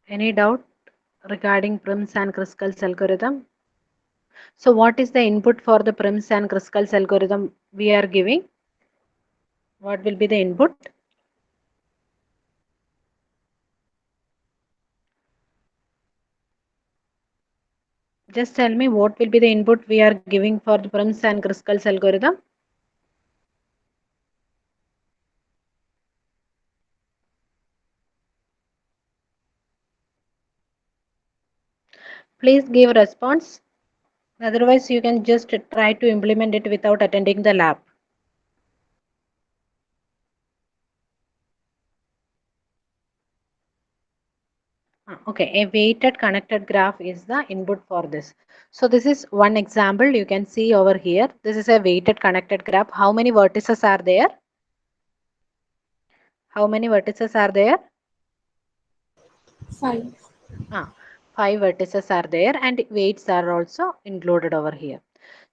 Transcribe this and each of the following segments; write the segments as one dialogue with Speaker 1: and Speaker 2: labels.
Speaker 1: Any doubt regarding Prim's and Kruskal's algorithm? So what is the input for the Prim's and Kruskal's algorithm we are giving? What will be the input? Just tell me what will be the input we are giving for the Prim's and Kruskal's algorithm. Please give a response. Otherwise, you can just try to implement it without attending the lab. Okay, a weighted connected graph is the input for this. So this is one example you can see over here. This is a weighted connected graph. How many vertices are there? How many vertices are there?
Speaker 2: 5.
Speaker 1: Ah, 5 vertices are there and weights are also included over here.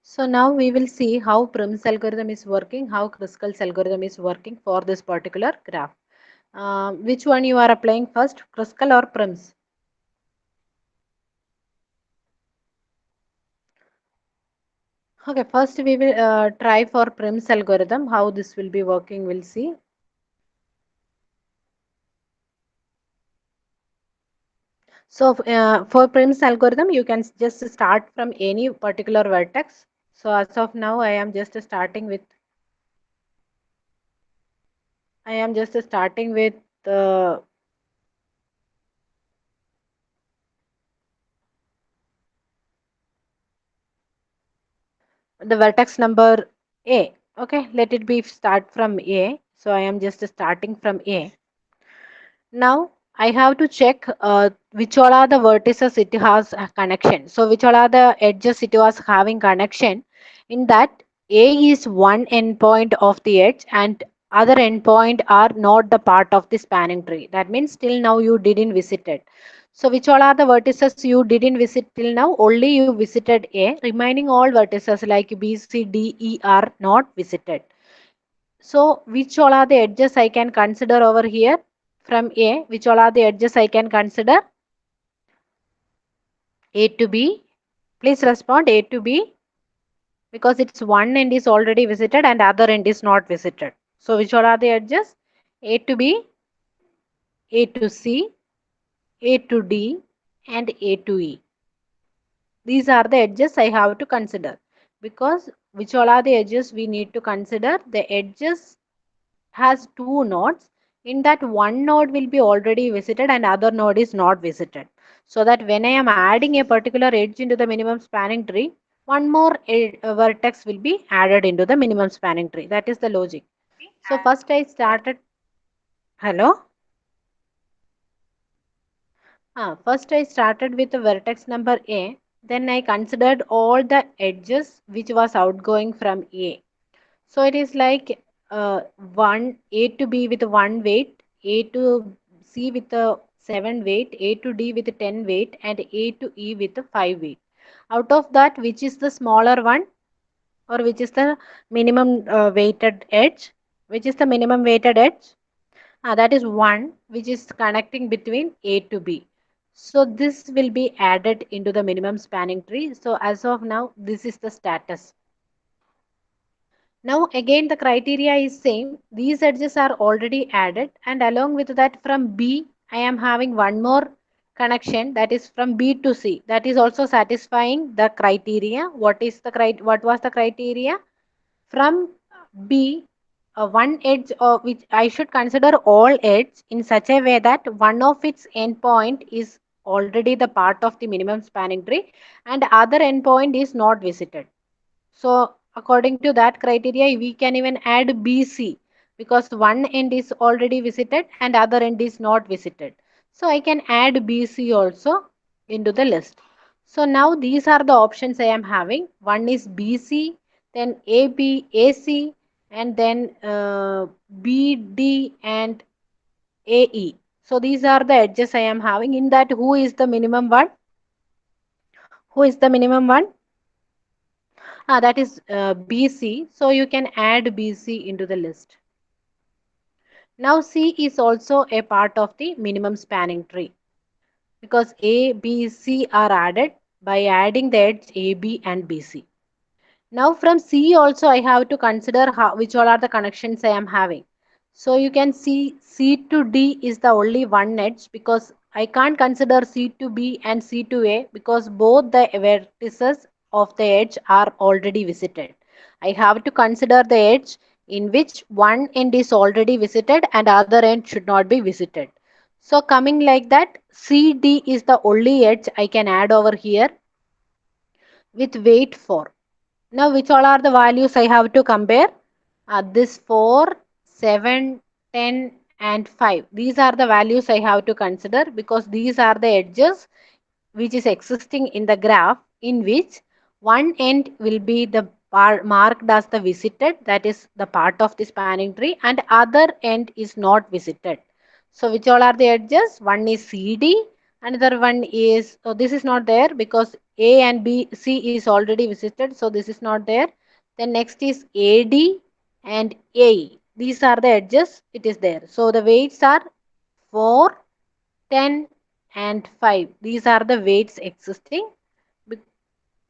Speaker 1: So now we will see how Prim's algorithm is working, how Kruskal's algorithm is working for this particular graph. Which one you are applying first, Kruskal or Prim's? Okay, first we will try for Prim's algorithm, how this will be working, we'll see. So for Prim's algorithm, you can just start from any particular vertex. So as of now, I am just starting with the vertex number A. Okay, let it be start from A. So I am just starting from A. Now I have to check which all are the vertices it has a connection. So which all are the edges it was having connection. In that A is one endpoint of the edge and other endpoint are not the part of the spanning tree. That means till now you didn't visit it. So which all are the vertices you didn't visit till now? Only you visited A. Remaining all vertices like B, C, D, E are not visited. So which all are the edges I can consider over here from A? Which all are the edges I can consider? A to B. Please respond A to B because it's one end is already visited and other end is not visited. So which all are the edges? A to B, A to C, A to D and A to E. These are the edges I have to consider because which all are the edges we need to consider? The edges has two nodes. In that one node will be already visited and other node is not visited. So that when I am adding a particular edge into the minimum spanning tree, one more vertex will be added into the minimum spanning tree. That is the logic. So first I started, hello? First I started with the vertex number A. Then I considered all the edges which was outgoing from A. So it is like one A to B with one weight, A to C with a 7 weight, A to D with a 10 weight, and A to E with a 5 weight. Out of that, which is the smaller one or which is the minimum weighted edge? Which is the minimum weighted edge? That is one which is connecting between A to B. So this will be added into the minimum spanning tree. So as of now, this is the status. Now again the criteria is same. These edges are already added and along with that from B I am having one more connection that is from B to C. That is also satisfying the criteria. What was the criteria? From B one edge which I should consider all edge in such a way that one of its endpoint is already the part of the minimum spanning tree and other endpoint is not visited. So according to that criteria, we can even add BC because one end is already visited and other end is not visited. So I can add BC also into the list. So now these are the options I am having. One is BC, then AB, AC, and then BD and AE. So these are the edges I am having. In that, who is the minimum one? Who is the minimum one? That is BC. So you can add BC into the list. Now C is also a part of the minimum spanning tree. because A, B, C are added by adding the edge AB and BC. Now from C also I have to consider which all are the connections I am having. So you can see C to D is the only one edge because I can't consider C to B and C to A because both the vertices of the edge are already visited. I have to consider the edge in which one end is already visited and other end should not be visited. So coming like that, CD is the only edge I can add over here with weight 4. Now, which all are the values I have to compare? This 4, 7, 10, and 5. These are the values I have to consider because these are the edges which is existing in the graph in which one end will be the marked as the visited, that is the part of the spanning tree, and other end is not visited. So which all are the edges? One is CD, another one is, so this is not there because A and B, C is already visited, so this is not there. Then next is AD and AE. These are the edges, it is there. So the weights are 4, 10, and 5. These are the weights existing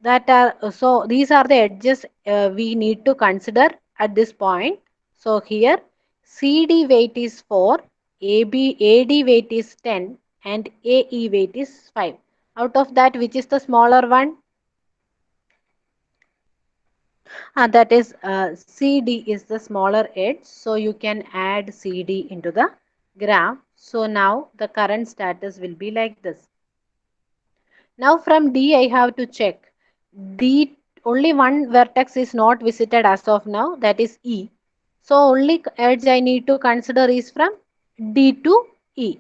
Speaker 1: that are, so these are the edges we need to consider at this point. So here CD weight is 4, AD weight is 10, and AE weight is 5. Out of that, which is the smaller one? That is CD is the smaller edge. So you can add CD into the graph. So now the current status will be like this. Now from D I have to check. D, only one vertex is not visited as of now, that is E. So only edge I need to consider is from D to E.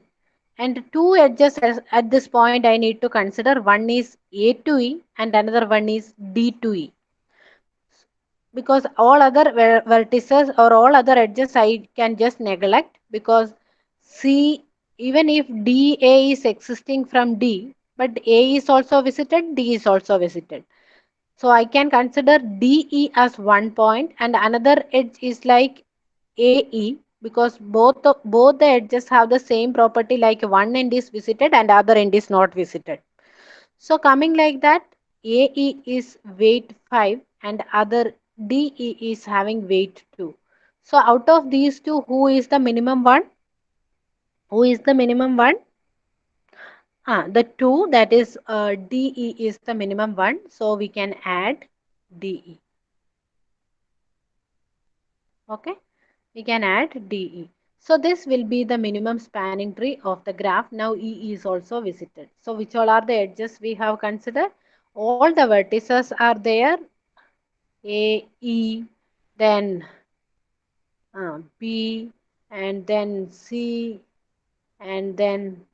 Speaker 1: And two edges at this point I need to consider. One is A to E and another one is D to E. Because all other vertices or all other edges I can just neglect because C, even if DA is existing from D, but A is also visited, D is also visited. So I can consider DE as one point and another edge is like AE because both the edges have the same property, like one end is visited and other end is not visited. So coming like that, AE is weight 5 and other DE is having weight 2. So out of these two, who is the minimum one? Who is the minimum one? The 2, that is DE is the minimum one. So we can add DE. Okay, we can add DE. So this will be the minimum spanning tree of the graph. Now E is also visited. So which all are the edges we have considered? All the vertices are there. A, E, then B, and then C, and then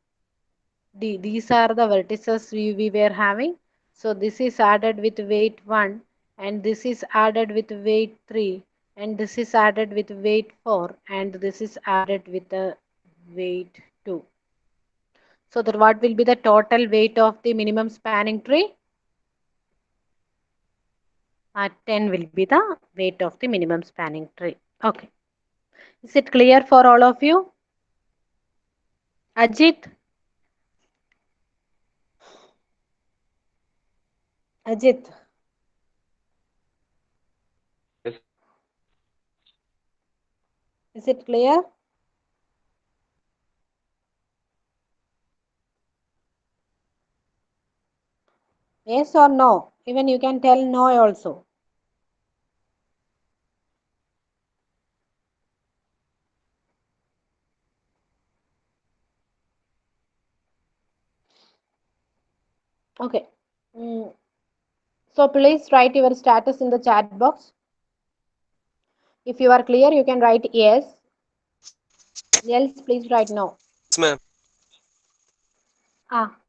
Speaker 1: D. These are the vertices we were having. So this is added with weight 1 and this is added with weight 3 and this is added with weight 4 and this is added with the weight 2. So that what will be the total weight of the minimum spanning tree? 10 will be the weight of the minimum spanning tree. Okay. Is it clear for all of you? Ajit? Ajit,
Speaker 2: Yes,
Speaker 1: is it clear? Yes or no? Even you can tell no also. Okay. Mm, so please write your status in the chat box. If you are clear, you can write yes. Else, please write no.
Speaker 2: yes, ma'am.
Speaker 1: Ah,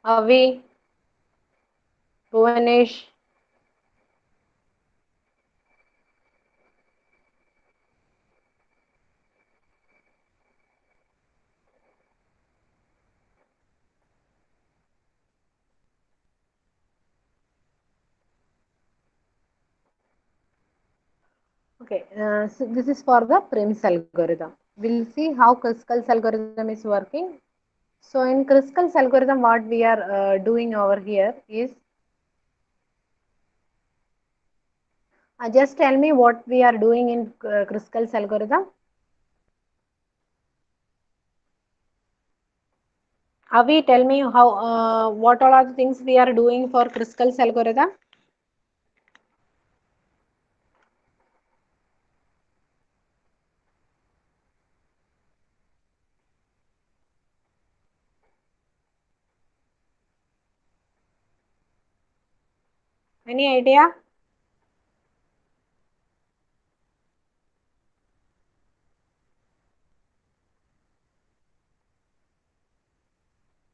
Speaker 1: Avi, Bhuvanesh, Okay, so this is for the Prim's algorithm. We'll see how Kruskal's algorithm is working. So in Kruskal's algorithm, what we are doing over here is, just tell me what we are doing in Kruskal's algorithm. Avi, tell me how, what all are the things we are doing for Kruskal's algorithm? Any idea?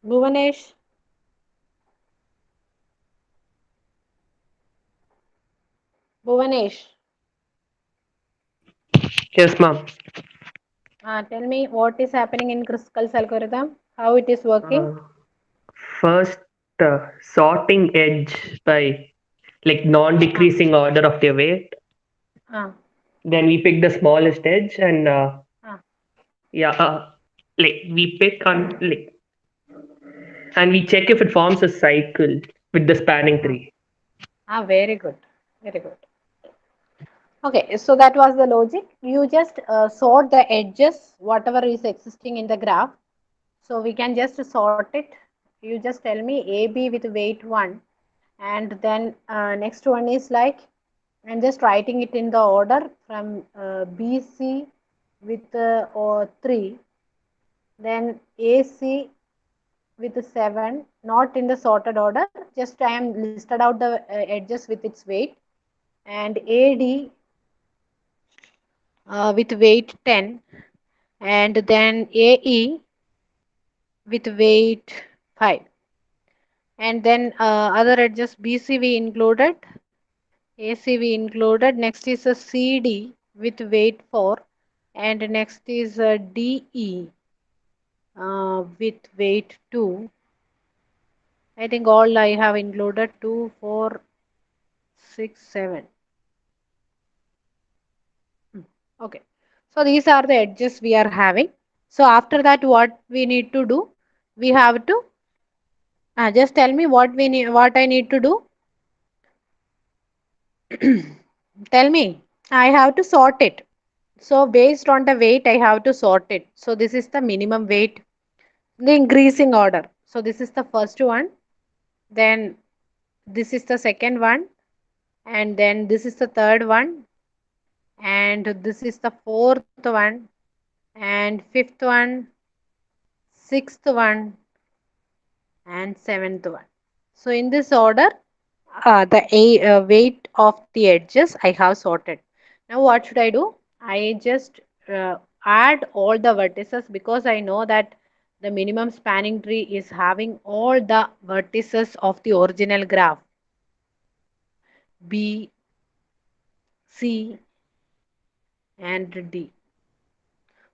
Speaker 1: Bhuvanesh, Bhuvanesh,
Speaker 3: Yes, ma'am.
Speaker 1: tell me what is happening in Kruskal's algorithm, how it is working.
Speaker 3: Uh, First, sorting edge by like
Speaker 1: Ah,
Speaker 3: non-decreasing order of their weight.
Speaker 1: ah,
Speaker 3: Then we pick the smallest edge, and
Speaker 1: ah,
Speaker 3: yeah, like we pick on like, and we check if it forms a cycle with the spanning
Speaker 1: ah,
Speaker 3: tree.
Speaker 1: very good, very good. Okay, so that was the logic. You just sort the edges, whatever is existing in the graph. So we can just sort it. You just tell me AB with weight 1, and then next one is like, I'm just writing it in the order from BC with or 3, then AC with 7, not in the sorted order, just I am listed out the edges with its weight, and AD with weight 10, and then AE with weight 5, and then other edges BCV included, ACV included. Next is a CD with weight 4, and next is a DE with weight 2. I think all I have included 2, 4, 6, 7. Hmm, okay, so these are the edges we are having. So after that, what we need to do? We have to just tell me what we need, what I need to do. Tell me. I have to sort it. So based on the weight, I have to sort it. So this is the minimum weight, the increasing order. So this is the first one. Then this is the second one. And then this is the third one. And this is the fourth one. And fifth one, sixth one, and seventh one. So in this order, the weight of the edges I have sorted. Now what should I do? I just add all the vertices, because I know that the minimum spanning tree is having all the vertices of the original graph B, C, and D.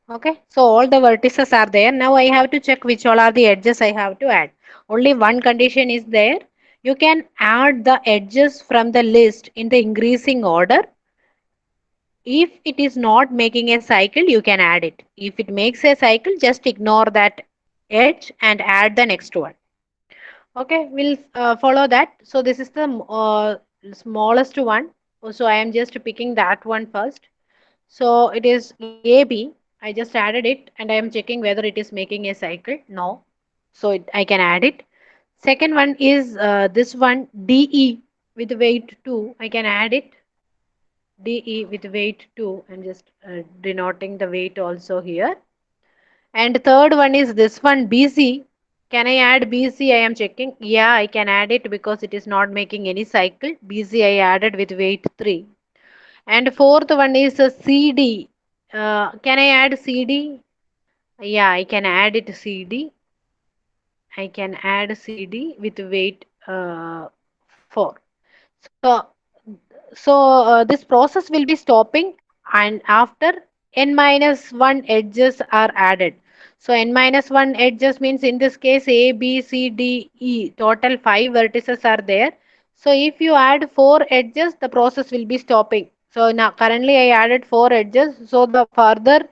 Speaker 1: Okay, so all the vertices are there. Now I have to check which all are the edges I have to add. Only one condition is there. You can add the edges from the list in the increasing order. If it is not making a cycle, you can add it. If it makes a cycle, just ignore that edge and add the next one. Okay, we'll follow that. So this is the smallest one. So I am just picking that one first. So it is AB. I just added it and I am checking whether it is making a cycle. No. So I can add it. Second one is this one DE with weight 2. I can add it. DE with weight 2. I'm just denoting the weight also here. And third one is this one BC. Can I add BC? I am checking. Yeah, I can add it because it is not making any cycle. BC I added with weight 3. And fourth one is a CD. Can I add CD? Yeah, I can add it CD. I can add CD with weight 4. So, so this process will be stopping, and after n minus 1 edges are added. So n minus 1 edges means in this case A, B, C, D, E. Total 5 vertices are there. So if you add 4 edges, the process will be stopping. So now currently I added 4 edges. So the further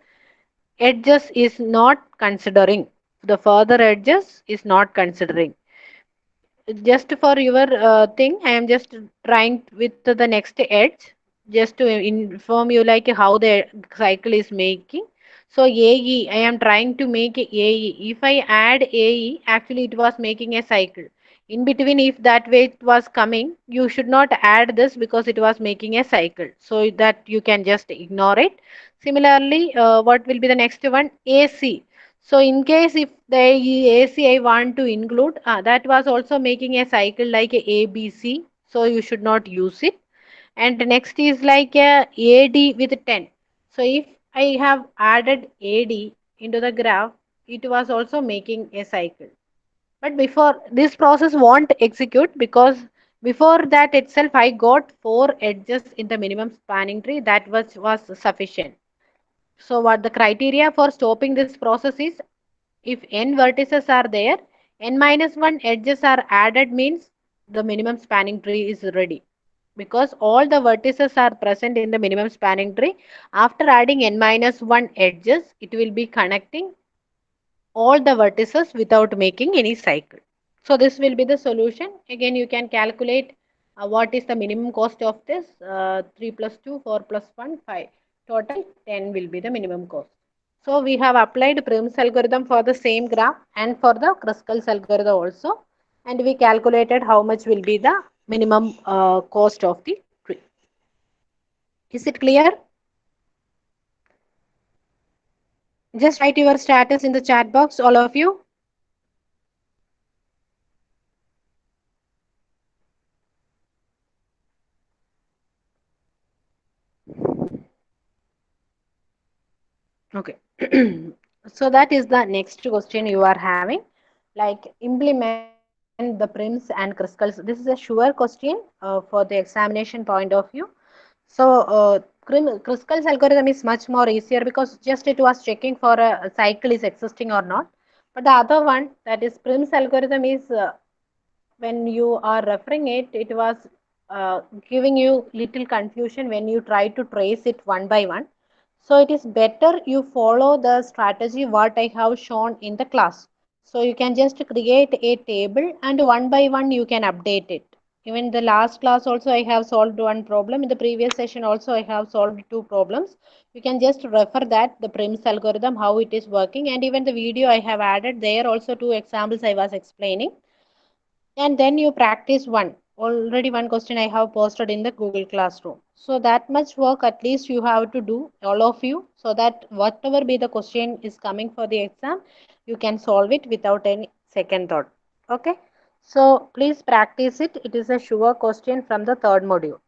Speaker 1: edges is not considering. The further edges is not considering. Just for your thing, I am just trying with the next edge, just to inform you like how the cycle is making. So AE, I am trying to make AE. If I add AE, actually it was making a cycle in between. If that way it was coming, you should not add this because it was making a cycle, so that you can just ignore it. Similarly, what will be the next one? AC. So in case if the AC I want to include, that was also making a cycle like a ABC, so you should not use it. And next is like a AD with 10. So if I have added AD into the graph, it was also making a cycle. But before this process won't execute, because before that itself I got 4 edges in the minimum spanning tree, that was sufficient. So what the criteria for stopping this process is, if n vertices are there, n minus 1 edges are added means the minimum spanning tree is ready. Because all the vertices are present in the minimum spanning tree, after adding n minus 1 edges, it will be connecting all the vertices without making any cycle. So this will be the solution. Again, you can calculate what is the minimum cost of this. 3 plus 2, 4 plus 1, 5. Total 10 will be the minimum cost. So we have applied Prim's algorithm for the same graph and for the Kruskal's algorithm also. And we calculated how much will be the minimum cost of the tree. Is it clear? Just write your status in the chat box, all of you. Okay. So that is the next question you are having. Like, implement the Prims and Kruskal's. This is a sure question for the examination point of view. So Kruskal's algorithm is much more easier because just it was checking for a cycle is existing or not. But the other one, that is Prim's algorithm, is when you are referring it, it was giving you little confusion when you try to trace it one by one. So it is better you follow the strategy what I have shown in the class. So you can just create a table and one by one you can update it. Even the last class also I have solved one problem. In the previous session also I have solved 2 problems. You can just refer that the Prim's algorithm, how it is working, and even the video I have added there also 2 examples I was explaining. And then you practice one. Already one question I have posted in the Google Classroom. So that much work at least you have to do, all of you, so that whatever be the question is coming for the exam, you can solve it without any second thought. Okay. So please practice it. It is a sure question from the third module.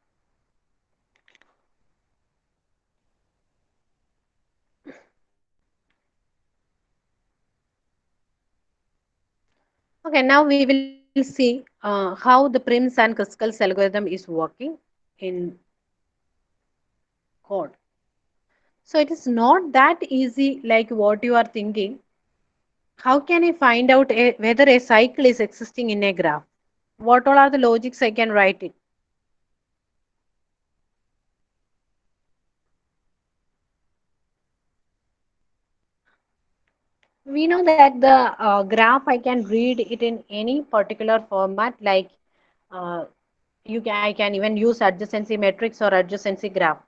Speaker 1: Okay, now we will see how the Prim's and Kruskal's algorithm is working in code. So it is not that easy like what you are thinking. How can I find out whether a cycle is existing in a graph? What all are the logics I can write it? We know that the graph I can read it in any particular format, like uh, I can even use adjacency matrix or adjacency graph.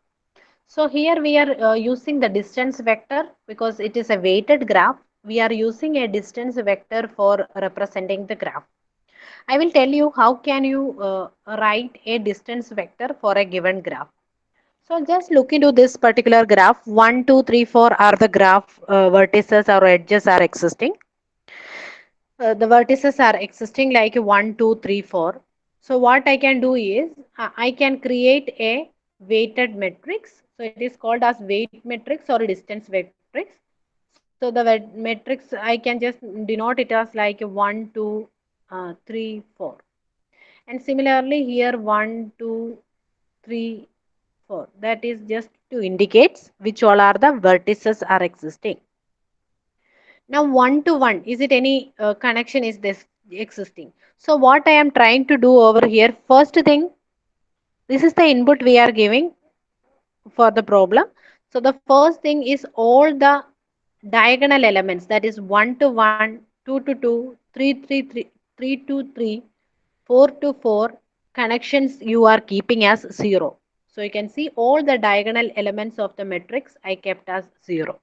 Speaker 1: So here we are using the distance vector because it is a weighted graph. We are using a distance vector for representing the graph. I will tell you how can you write a distance vector for a given graph. So just look into this particular graph. 1, 2, 3, 4 are the graph vertices or edges are existing. The vertices are existing like 1, 2, 3, 4. So what I can do is I can create a weighted matrix. So it is called as weight matrix or distance matrix. So the matrix I can just denote it as like 1, 2, 3, 4. And similarly here 1, 2, 3, 4. That is just to indicate which all are the vertices are existing. Now one to one, is it any connection is this existing? So what I am trying to do over here, first thing, this is the input we are giving. for the problem. So the first thing is all the diagonal elements, that is 1 to 1, 2 to 2, 3 to 3, 4 to 4 connections you are keeping as 0. So you can see all the diagonal elements of the matrix I kept as 0.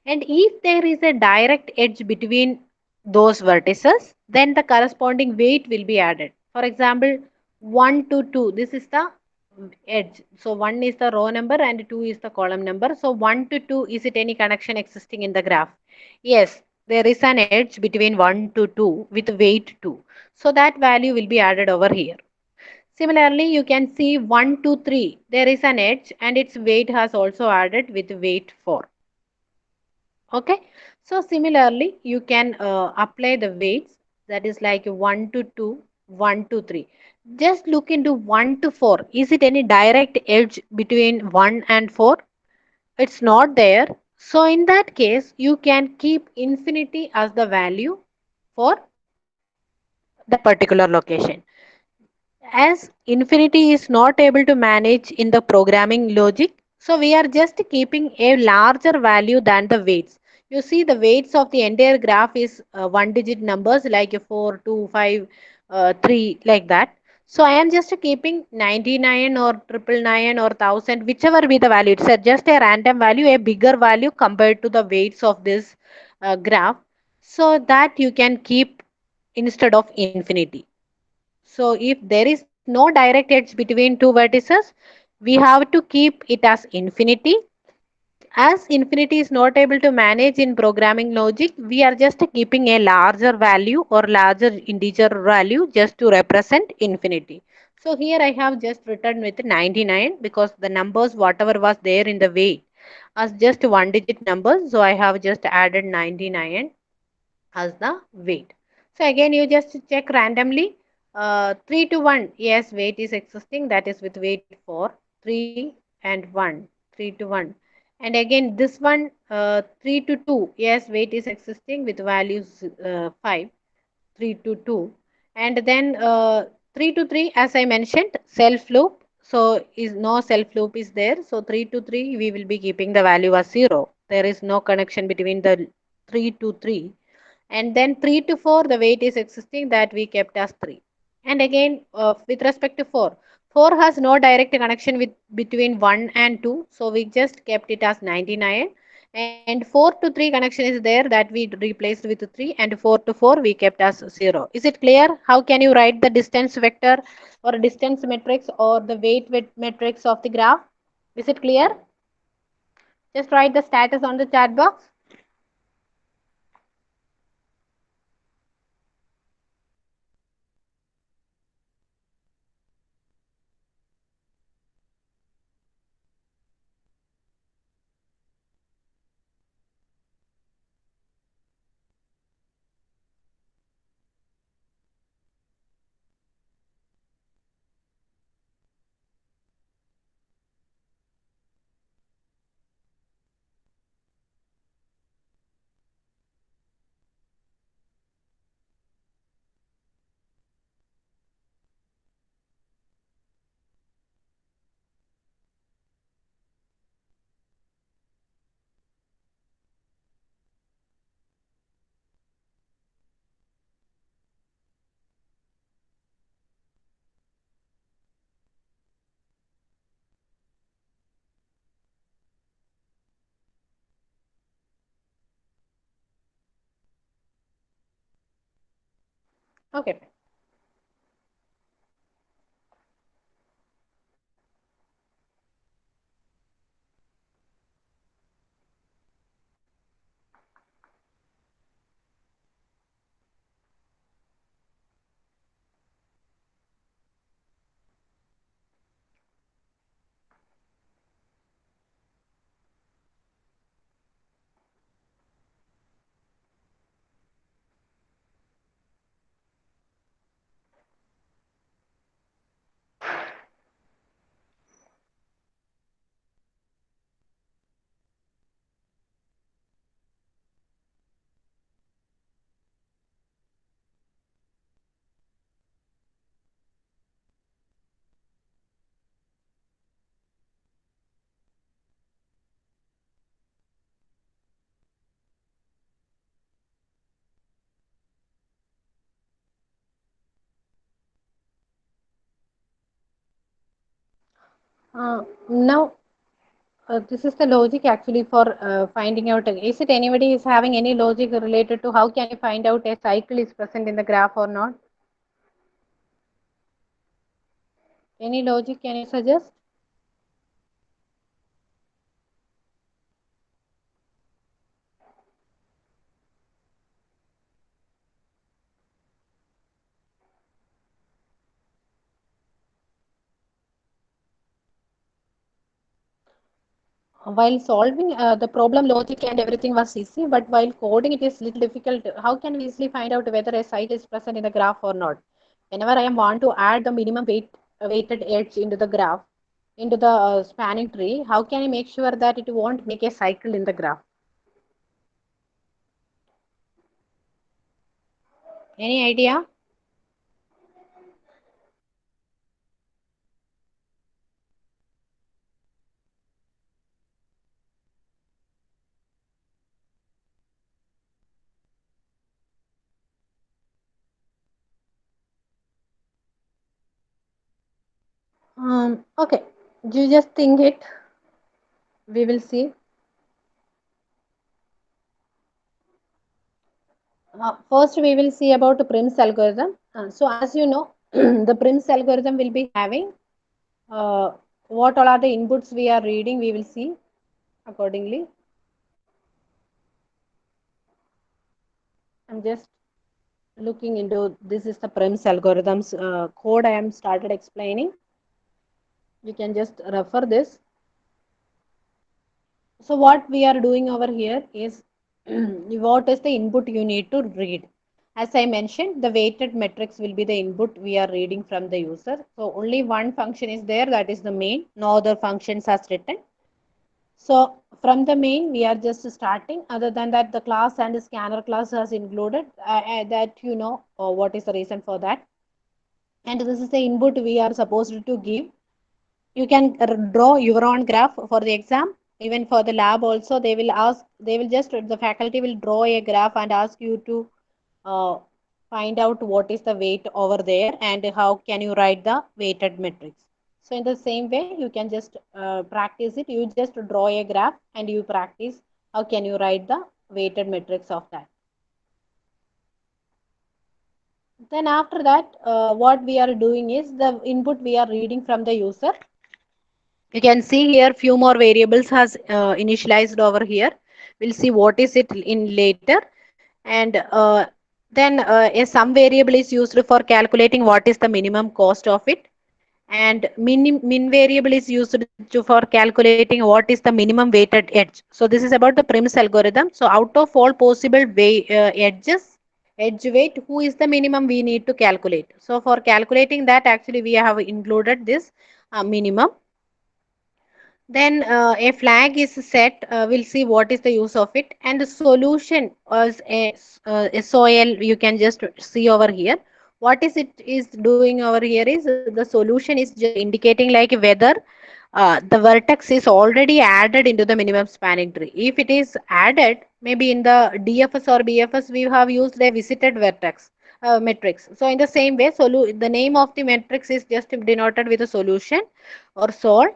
Speaker 1: And if there is a direct edge between those vertices, then the corresponding weight will be added. For example, 1 to 2, this is the edge. So 1 is the row number and 2 is the column number. So 1 to 2, is it any connection existing in the graph? Yes, there is an edge between 1 to 2 with weight 2. So that value will be added over here. Similarly, you can see 1 to 3, there is an edge and its weight has also added with weight 4. Okay, so similarly you can apply the weights, that is like 1 to 2, 1 to 3. Just look into 1 to 4, is it any direct edge between 1 and 4? It's not there. So in that case you can keep infinity as the value for that particular location. As infinity is not able to manage in the programming logic, so we are just keeping a larger value than the weights. You see the weights of the entire graph is one digit numbers like 4, 2, 5, 3, like that. So I am just keeping 99 or 999 or 1000, whichever be the value. It's just a random value, a bigger value compared to the weights of this graph, so that you can keep instead of infinity. So if there is no direct edge between two vertices, we have to keep it as infinity. As infinity is not able to manage in programming logic, we are just keeping a larger value or larger integer value just to represent infinity. So here I have just written with 99 because the numbers whatever was there in the way as just one digit numbers. So I have just added 99 as the weight. So again you just check randomly, 3 to 1, yes, weight is existing, that is with weight 4, 3 and 1, 3 to 1. And again this one, 3 to 2, yes, weight is existing with values 5, 3 to 2. And then 3 to 3, as I mentioned, self loop. So is no self loop is there. So 3 to 3 we will be keeping the value as 0. There is no connection between the 3 to 3. And then 3 to 4 the weight is existing, that we kept as 3. And again with respect to 4, 4 has no direct connection with between 1 and 2, so we just kept it as 99. And 4 to 3 connection is there, that we replaced with 3, and 4 to 4 we kept as 0. Is it clear how can you write the distance vector or distance matrix or the weight matrix of the graph? Is it clear? Just write the status on the chat box. Okay. Now, this is the logic actually for finding out. Is it anybody is having any logic related to how can you find out a cycle is present in the graph or not? Any logic can you suggest? While solving the problem logic and everything was easy, but while coding it is little difficult. How can we easily find out whether a site is present in the graph or not? Whenever I am want to add the minimum weighted edge into the graph, into the spanning tree, how can I make sure that it won't make a cycle in the graph? Any idea? Okay, you just think it. We will see. First, we will see about the Prim's algorithm. So, as you know, the Prim's algorithm will be having uh, what all are the inputs we are reading. We will see accordingly. I'm just looking into this is the Prim's algorithms code I am started explaining. You can just refer this. So what we are doing over here is what is the input you need to read. As I mentioned, the weighted metrics will be the input we are reading from the user. So only one function is there, that is the main. No other functions are written. So from the main, we are just starting. Other than that, the class and the scanner class has included that you know what is the reason for that. And this is the input we are supposed to give. You can draw your own graph for the exam. Even for the lab also, they will ask, they will just, the faculty will draw a graph and ask you to uh, find out what is the weight over there and how can you write the weighted matrix. So in the same way, you can just practice it. You just draw a graph and you practice how can you write the weighted matrix of that. Then after that, what we are doing is the input we are reading from the user. You can see here few more variables has initialized over here. We'll see what is it in later. And then a sum variable is used for calculating what is the minimum cost of it. And min variable is used for calculating what is the minimum weighted edge. So this is about the Prim's algorithm. So out of all possible edges, edge weight, who is the minimum we need to calculate. So for calculating that, actually we have included this minimum. Then a flag is set. We'll see what is the use of it. And the solution as a SOL, you can just see over here. What is it is doing over here is the solution is just indicating like whether the vertex is already added into the minimum spanning tree. If it is added, maybe in the DFS or BFS, we have used a visited vertex matrix. So in the same way, the name of the matrix is just denoted with a solution or sol.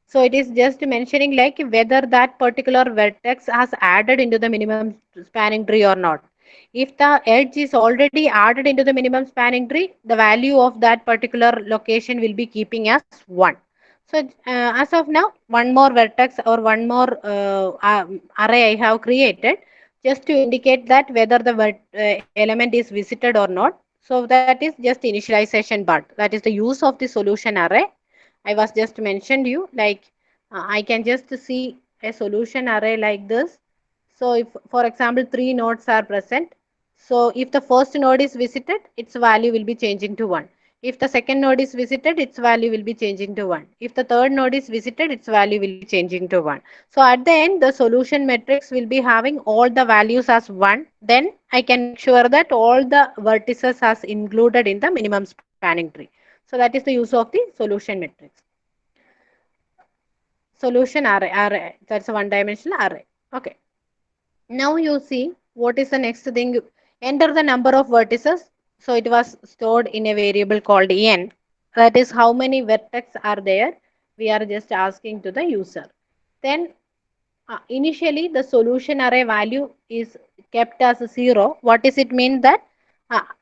Speaker 1: So it is just mentioning like whether that particular vertex has added into the minimum spanning tree or not. If the edge is already added into the minimum spanning tree, the value of that particular location will be keeping as 1. So as of now, one more vertex or one more array I have created just to indicate that whether the element is visited or not. So that is just initialization part. That is the use of the solution array. I was just mentioned you like I can just see a solution array like this. So if for example 3 nodes are present, so if the first node is visited, its value will be changing to 1. If the second node is visited, its value will be changing to 1. If the third node is visited, its value will be changing to 1. So at the end, the solution matrix will be having all the values as 1. Then I can make sure that all the vertices has included in the minimum spanning tree. So that is the use of the solution matrix. Solution array. That's a one dimensional array. Okay. Now you see what is the next thing. Enter the number of vertices. So it was stored in a variable called n. That is how many vertex are there. we are just asking to the user. Then initially the solution array value is kept as 0. What does it mean? That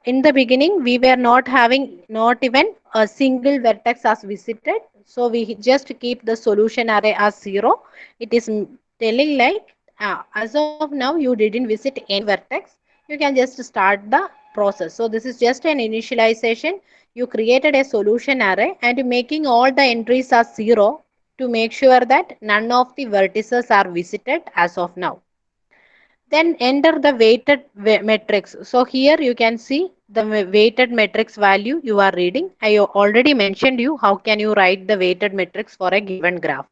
Speaker 1: in the beginning we were not having not even a single vertex as visited, so we just keep the solution array as 0. It is telling like as of now you didn't visit any vertex, you can just start the process. So this is just an initialization. You created a solution array and making all the entries as 0 to make sure that none of the vertices are visited as of now. Then enter the weighted matrix. So here you can see the weighted matrix value you are reading. I already mentioned you how can you write the weighted matrix for a given graph.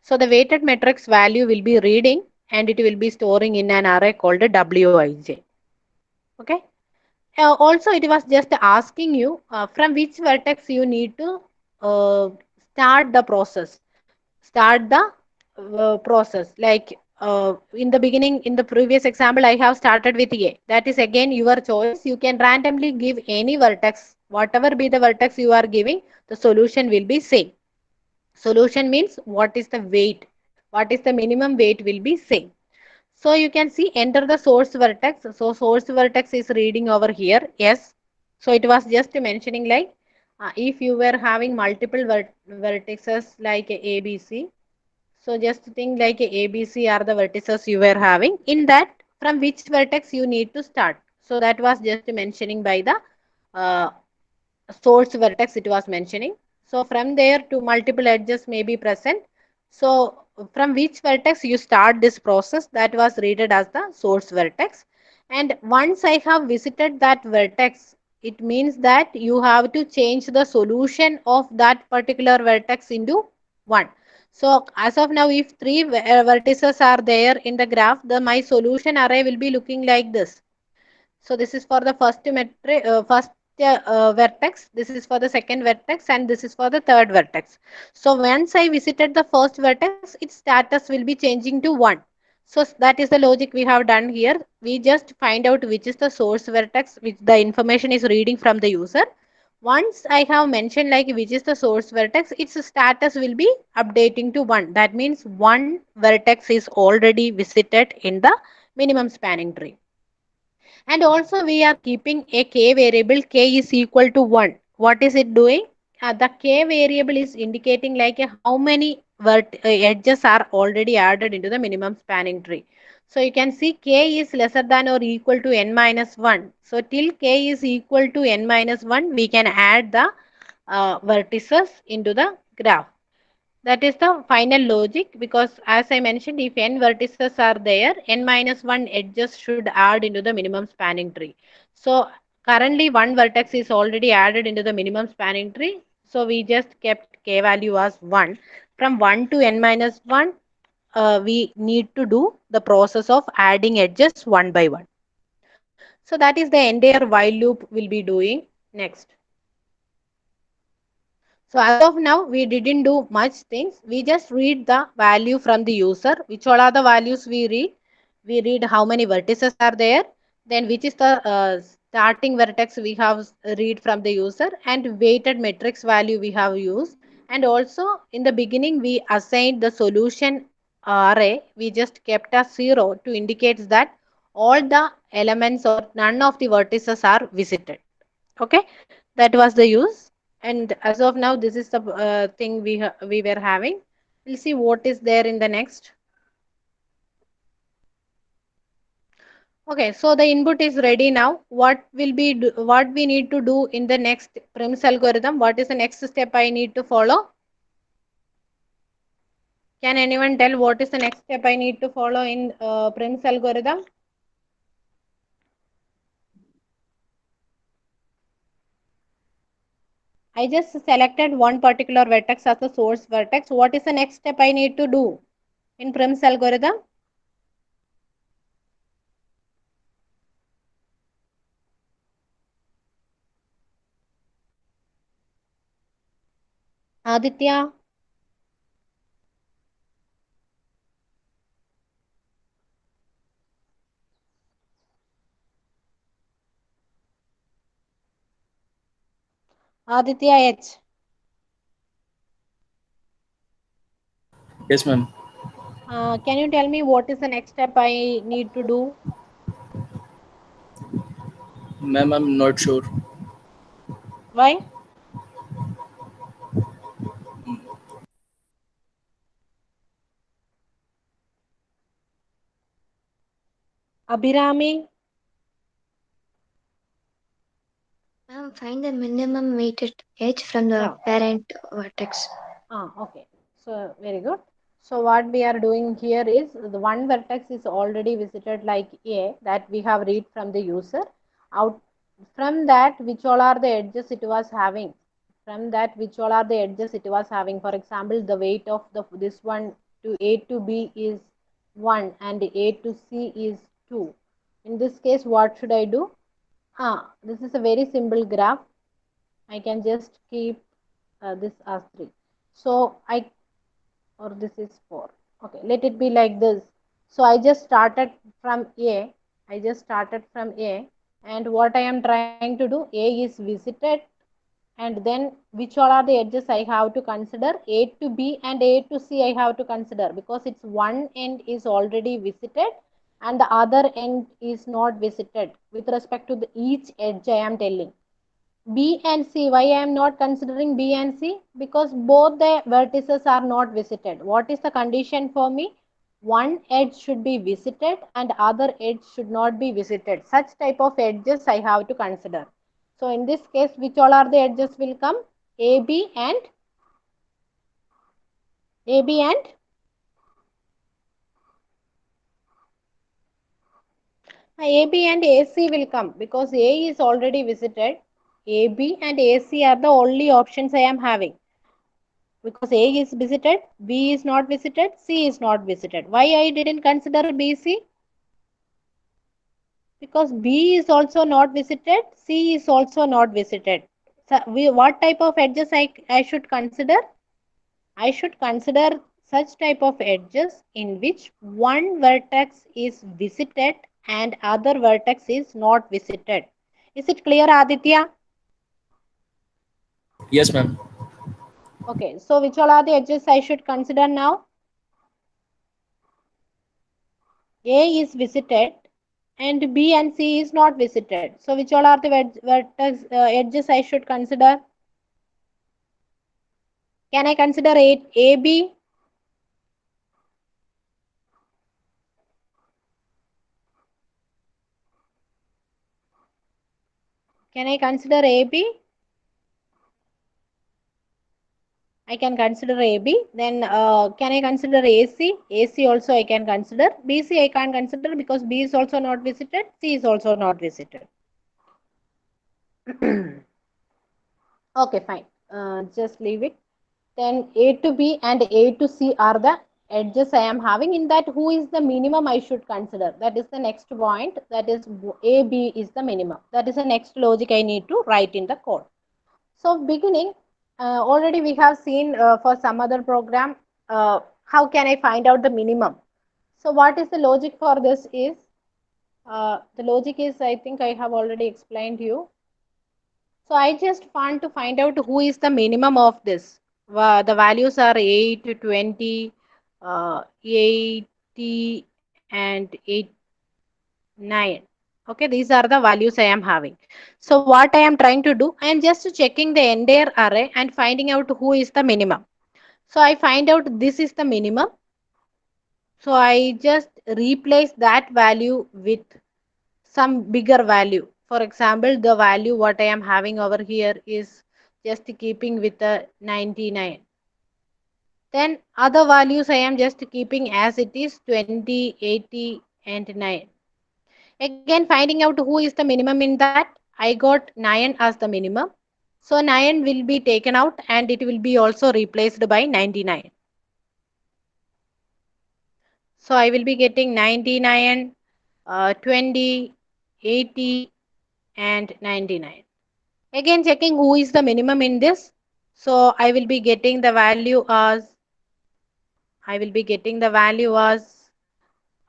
Speaker 1: So the weighted matrix value will be reading and it will be storing in an array called Wij. Okay. Also it was just asking you from which vertex you need to uh, start the process. Start the process like in the beginning in the previous example I have started with A. That is again your choice. You can randomly give any vertex. Whatever be the vertex you are giving, the solution will be same. Solution means what is the weight, what is the minimum weight will be same. So you can see enter the source vertex. So source vertex is reading over here. Yes. So it was just mentioning like if you were having multiple vertices like ABC. So just think like ABC are the vertices you were having. In that, from which vertex you need to start. So that was just mentioning by the uh, source vertex it was mentioning. So from there to multiple edges may be present. So from which vertex you start this process, that was readed as the source vertex. And once I have visited that vertex, it means that you have to change the solution of that particular vertex into 1. So as of now, if 3 vertices are there in the graph, the my solution array will be looking like this. So this is for the first metric, first vertex. This is for the second vertex, and this is for the third vertex. So once I visited the first vertex, its status will be changing to 1. So that is the logic we have done here. We just find out which is the source vertex, which the information is reading from the user. Once I have mentioned like which is the source vertex, its status will be updating to 1. That means one vertex is already visited in the minimum spanning tree. And also we are keeping a k variable, k is equal to 1. What is it doing? The k variable is indicating like how many edges are already added into the minimum spanning tree. So you can see k is lesser than or equal to n minus 1. So till k is equal to n minus 1, we can add the vertices into the graph. That is the final logic, because as I mentioned, if n vertices are there, n minus 1 edges should add into the minimum spanning tree. So currently one vertex is already added into the minimum spanning tree. So we just kept k value as 1. From 1 to n minus 1, we need to do the process of adding edges one by one. So that is the entire while loop will be doing next. So as of now, we didn't do much things. We just read the value from the user. Which all are the values we read? We read how many vertices are there. Then which is the starting vertex we have read from the user, and weighted matrix value we have used. And also in the beginning we assigned the solution array. We just kept as 0 to indicate that all the elements or none of the vertices are visited. Okay, that was the use. And as of now this is the thing we were having. We'll see what is there in the next. Okay, so the input is ready now. What will be what we need to do in the next Prim's algorithm? What is the next step I need to follow? Can anyone tell what is the next step I need to follow in Prim's algorithm? I just selected one particular vertex as a source vertex. What is the next step I need to do in Prim's algorithm? Aditya? Aditya H.
Speaker 4: Yes, ma'am.
Speaker 1: Can you tell me what is the next step I need to do?
Speaker 4: Ma'am, I'm not sure.
Speaker 1: Why? Abhirami?
Speaker 5: Find the minimum weighted edge from the
Speaker 1: Oh,
Speaker 5: parent vertex.
Speaker 1: okay. So very good. So what we are doing here is the one vertex is already visited like A that we have read from the user. Out from that, which all are the edges it was having? From that, which all are the edges it was having? For example, the weight of the this one to A to B is 1 and A to C is 2. In this case, what should I do? This is a very simple graph. I can just keep this as 3. So I, or this is 4. Okay, let it be like this. So I just started from A. I just started from A, and what I am trying to do, A is visited, and then which all are the edges I have to consider? A to B and A to C I have to consider, because it's one end is already visited and the other end is not visited with respect to the each edge I am telling. B and C, why I am not considering B and C? Because both the vertices are not visited. What is the condition for me? One edge should be visited and other edge should not be visited. Such type of edges I have to consider. So in this case, which all are the edges will come? AB and AB and AB and AC will come, because A is already visited. AB and AC are the only options I am having, because A is visited, B is not visited, C is not visited. Why I didn't consider BC? Because B is also not visited, C is also not visited. So what type of edges I should consider? I should consider such type of edges in which one vertex is visited and other vertex is not visited. Is it clear, Aditya?
Speaker 4: Yes, ma'am.
Speaker 1: Okay, so which all are the edges I should consider now? A is visited and B and C is not visited. So which all are the vertex edges I should consider? Can I consider AB? Can I consider AB? I can consider AB. Then can I consider AC? AC also I can consider. BC I can't consider because B is also not visited. C is also not visited. Okay, fine. Just leave it. Then A to B and A to C are the edges I am having. In that, who is the minimum I should consider? That is the next point. That is AB is the minimum. That is the next logic I need to write in the code. So beginning, already we have seen for some other program, how can I find out the minimum? So what is the logic for this is, the logic is, I think I have already explained to you. So I just want to find out who is the minimum of this. The values are 8, 20, 80 and 89. Okay, these are the values I am having. So what I am trying to do, I am just checking the entire array and finding out who is the minimum. So I find out this is the minimum. So I just replace that value with some bigger value. For example, the value what I am having over here is just keeping with the 99. Then other values I am just keeping as it is 20, 80 and 9. Again, finding out who is the minimum in that, I got 9 as the minimum. So 9 will be taken out and it will be also replaced by 99. So I will be getting 99, 20, 80 and 99. Again checking who is the minimum in this. So I will be getting the value as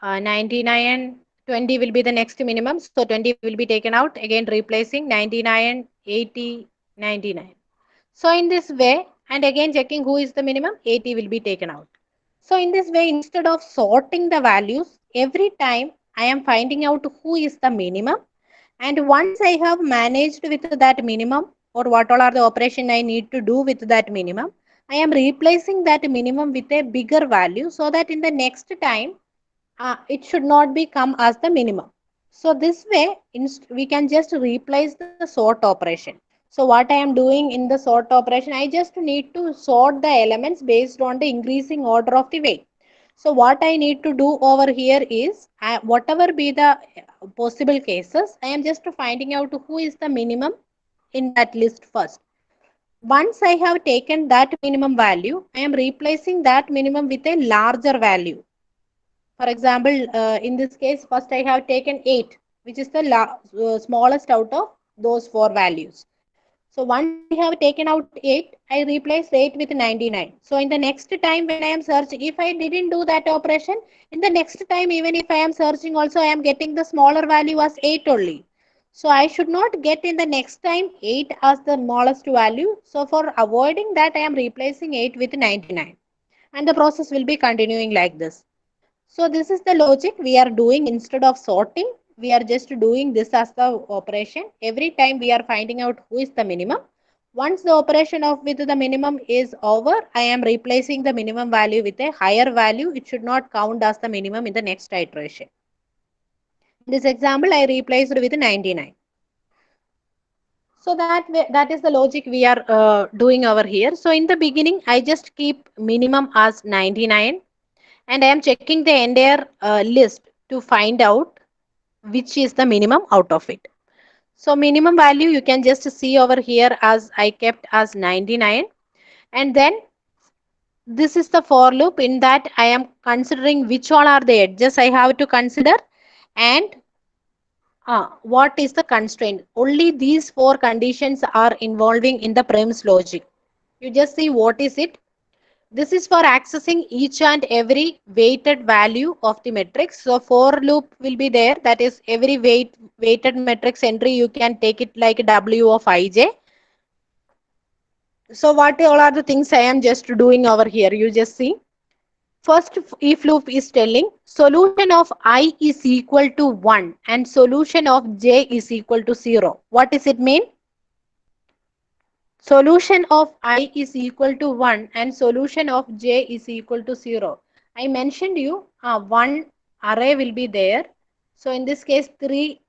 Speaker 1: 99. 20 will be the next minimum. So 20 will be taken out. Again replacing 99, 80, 99. So in this way, and again checking who is the minimum, 80 will be taken out. So in this way, instead of sorting the values, every time I am finding out who is the minimum. And once I have managed with that minimum, or what all are the operation I need to do with that minimum, I am replacing that minimum with a bigger value so that in the next time, it should not be come as the minimum. So this way, we can just replace the sort operation. So what I am doing in the sort operation, I just need to sort the elements based on the increasing order of the weight. So what I need to do over here is, whatever be the possible cases, I am just finding out who is the minimum in that list first. Once I have taken that minimum value, I am replacing that minimum with a larger value. For example, in this case, first I have taken 8, which is the smallest out of those 4 values. So once I have taken out 8, I replaced 8 with 99. So in the next time when I am searching, if I didn't do that operation, in the next time, even if I am searching also, I am getting the smaller value as 8 only. So I should not get in the next time 8 as the smallest value. So for avoiding that, I am replacing 8 with 99. And the process will be continuing like this. So this is the logic we are doing. Instead of sorting, we are just doing this as the operation. Every time we are finding out who is the minimum. Once the operation of with the minimum is over, I am replacing the minimum value with a higher value. It should not count as the minimum in the next iteration. In this example, I replaced with 99. So that is the logic we are doing over here. So in the beginning, I just keep minimum as 99. And I am checking the entire list to find out which is the minimum out of it. So minimum value you can just see over here as I kept as 99. And then this is the for loop. In that I am considering which all are the edges I have to consider, and what is the constraint. Only these 4 conditions are involving in the Prim's logic. You just see what is it. This is for accessing each and every weighted value of the matrix. So for loop will be there. That is every weighted matrix entry, you can take it like W of ij. So what all are the things I am just doing over here? You just see. First if loop is telling solution of I is equal to 1 and solution of j is equal to 0. What does it mean? Solution of I is equal to 1 and solution of j is equal to 0. I mentioned you one array will be there. So in this case 3,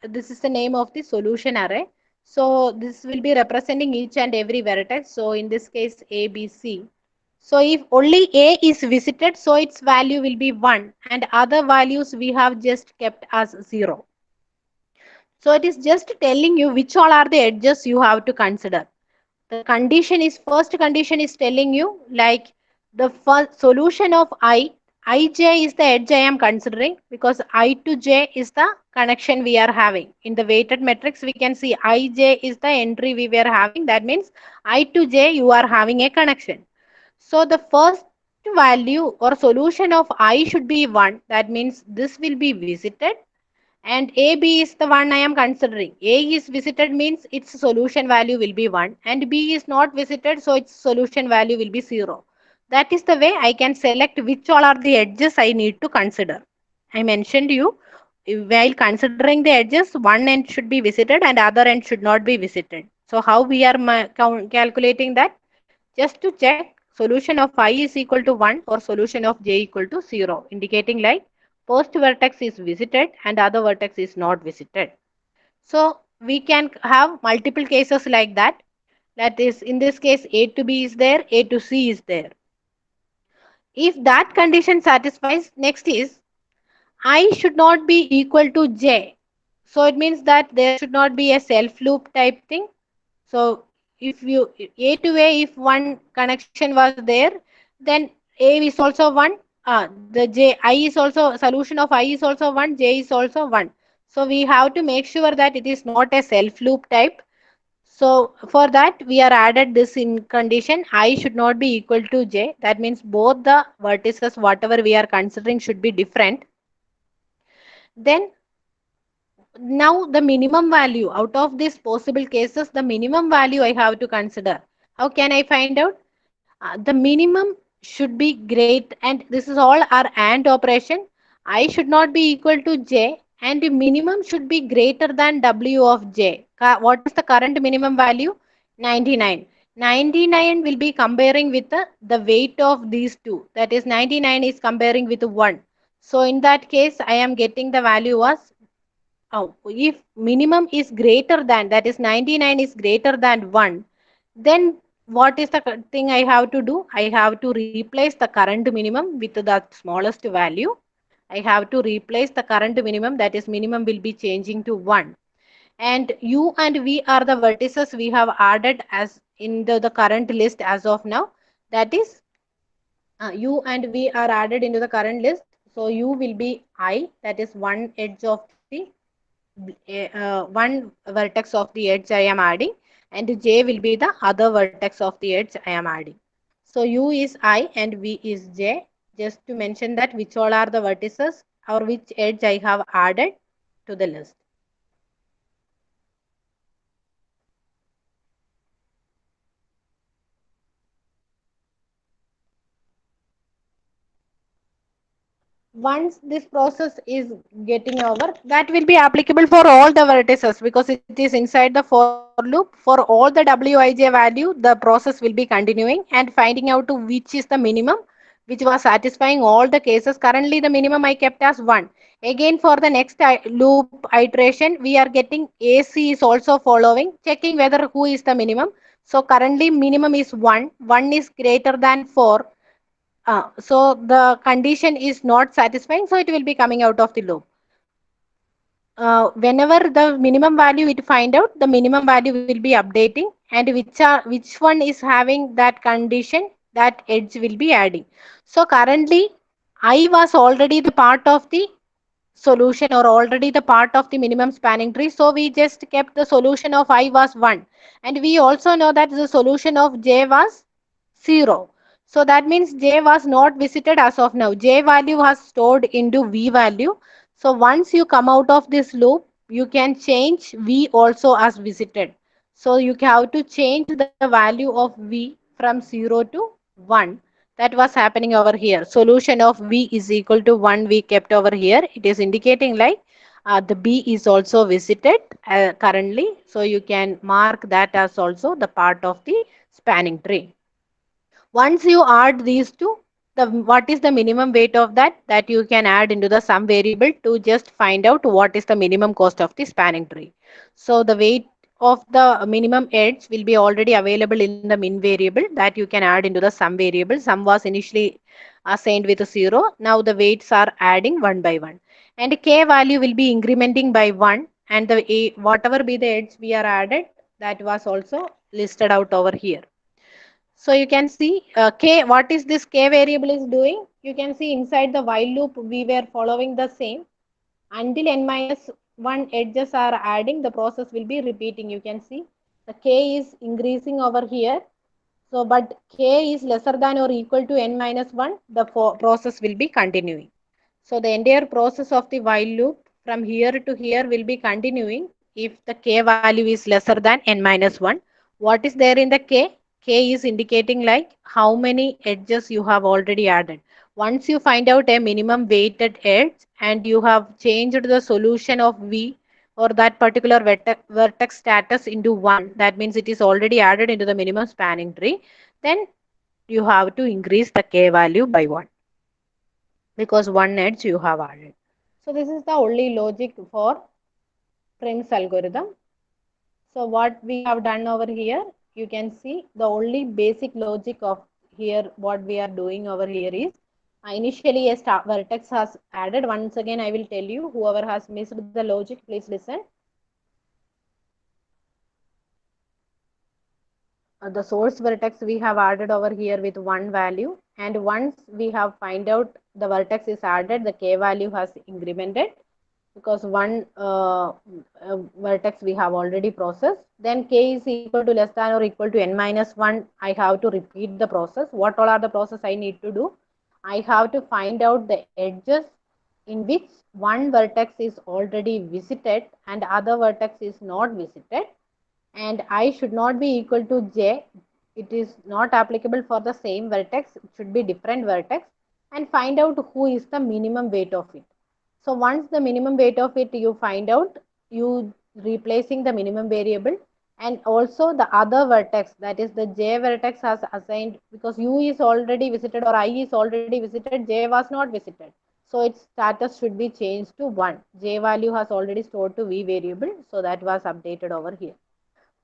Speaker 1: this is the name of the solution array. So this will be representing each and every vertex. So in this case A, B, C. So if only A is visited, so its value will be 1 and other values we have just kept as 0. So it is just telling you which all are the edges you have to consider. The condition is, first condition is telling you like the first solution of ij is the edge I am considering, because I to j is the connection we are having. In the weighted matrix we can see ij is the entry we were having. That means I to j you are having a connection. So the first value or solution of I should be 1. That means this will be visited, and AB is the one I am considering. A is visited means its solution value will be 1 and B is not visited, so its solution value will be 0. That is the way I can select which all are the edges I need to consider. I mentioned you, while considering the edges, one end should be visited and other end should not be visited. So how we are calculating that? Just to check solution of I is equal to 1 or solution of j equal to 0, indicating like first vertex is visited and other vertex is not visited. So we can have multiple cases like that. That is, in this case, A to B is there, A to C is there. If that condition satisfies, next is I should not be equal to J. So it means that there should not be a self loop type thing. So if you A to A, if one connection was there, then A is also 1. The J I is also, solution of I is also 1, J is also 1. So we have to make sure that it is not a self loop type. So for that we are added this in condition I should not be equal to J. That means both the vertices whatever we are considering should be different. Then now the minimum value out of these possible cases, the minimum value I have to consider. How can I find out? The minimum should be great, and this is all our AND operation. I should not be equal to j, and the minimum should be greater than w of j. What is the current minimum value? 99. 99 will be comparing with the weight of these two. That is 99 is comparing with 1. So in that case, I am getting the value as, if minimum is greater than, that is 99 is greater than 1, then what is the thing I have to do? I have to replace the current minimum with the smallest value. I have to replace the current minimum, that is minimum will be changing to 1. And u and v are the vertices we have added as in the current list as of now. That is u and v are added into the current list. So u will be I, that is one edge of the one vertex of the edge I am adding, and j will be the other vertex of the edge I am adding. So u is I and v is j. Just to mention that which all are the vertices or which edge I have added to the list. Once this process is getting over, that will be applicable for all the vertices because it is inside the for loop. For all the wij value, the process will be continuing and finding out to which is the minimum which was satisfying all the cases. Currently the minimum I kept as 1. Again for the next loop iteration, we are getting AC is also following, checking whether who is the minimum. So currently minimum is 1. 1 is greater than 4. So the condition is not satisfying, so it will be coming out of the loop. Whenever the minimum value it find out, the minimum value will be updating, and which one is having that condition, that edge will be adding. So currently I was already the part of the solution or already the part of the minimum spanning tree, so we just kept the solution of I was 1, and we also know that the solution of j was 0. So that means j was not visited as of now. J value was stored into v value. So once you come out of this loop, you can change v also as visited. So you have to change the value of v from 0 to 1. That was happening over here. Solution of v is equal to 1 we kept over here. It is indicating like the b is also visited currently. So you can mark that as also the part of the spanning tree. Once you add these two, what is the minimum weight of that you can add into the sum variable to just find out what is the minimum cost of the spanning tree. So the weight of the minimum edge will be already available in the min variable that you can add into the sum variable. Sum was initially assigned with 0. Now the weights are adding one by one, and k value will be incrementing by 1, and the whatever be the edge we are added, that was also listed out over here. So you can see k, what is this k variable is doing? You can see inside the while loop we were following the same. Until n minus 1 edges are adding, the process will be repeating. You can see the k is increasing over here. So but k is lesser than or equal to n minus 1, the process will be continuing. So the entire process of the while loop from here to here will be continuing if the k value is lesser than n minus 1. What is there in the k? K is indicating like how many edges you have already added. Once you find out a minimum weighted edge and you have changed the solution of v or that particular vertex status into 1, that means it is already added into the minimum spanning tree, then you have to increase the k value by 1 because one edge you have added. So this is the only logic for Prim's algorithm. So what we have done over here, you can see the only basic logic of here what we are doing over here is initially a vertex has added. Once again I will tell you, whoever has missed the logic, please listen. The source vertex we have added over here with one value, and once we have find out the vertex is added, the k value has incremented because one vertex we have already processed. Then k is equal to less than or equal to n minus 1. I have to repeat the process. What all are the process I need to do? I have to find out the edges in which one vertex is already visited and other vertex is not visited, and I should not be equal to j. it is not applicable for the same vertex, it should be different vertex, and find out who is the minimum weight of it. So once the minimum weight of it you find out, you replacing the minimum variable, and also the other vertex, that is the j vertex has assigned, because u is already visited or I is already visited, j was not visited. So its status should be changed to 1. J value has already stored to v variable, so that was updated over here.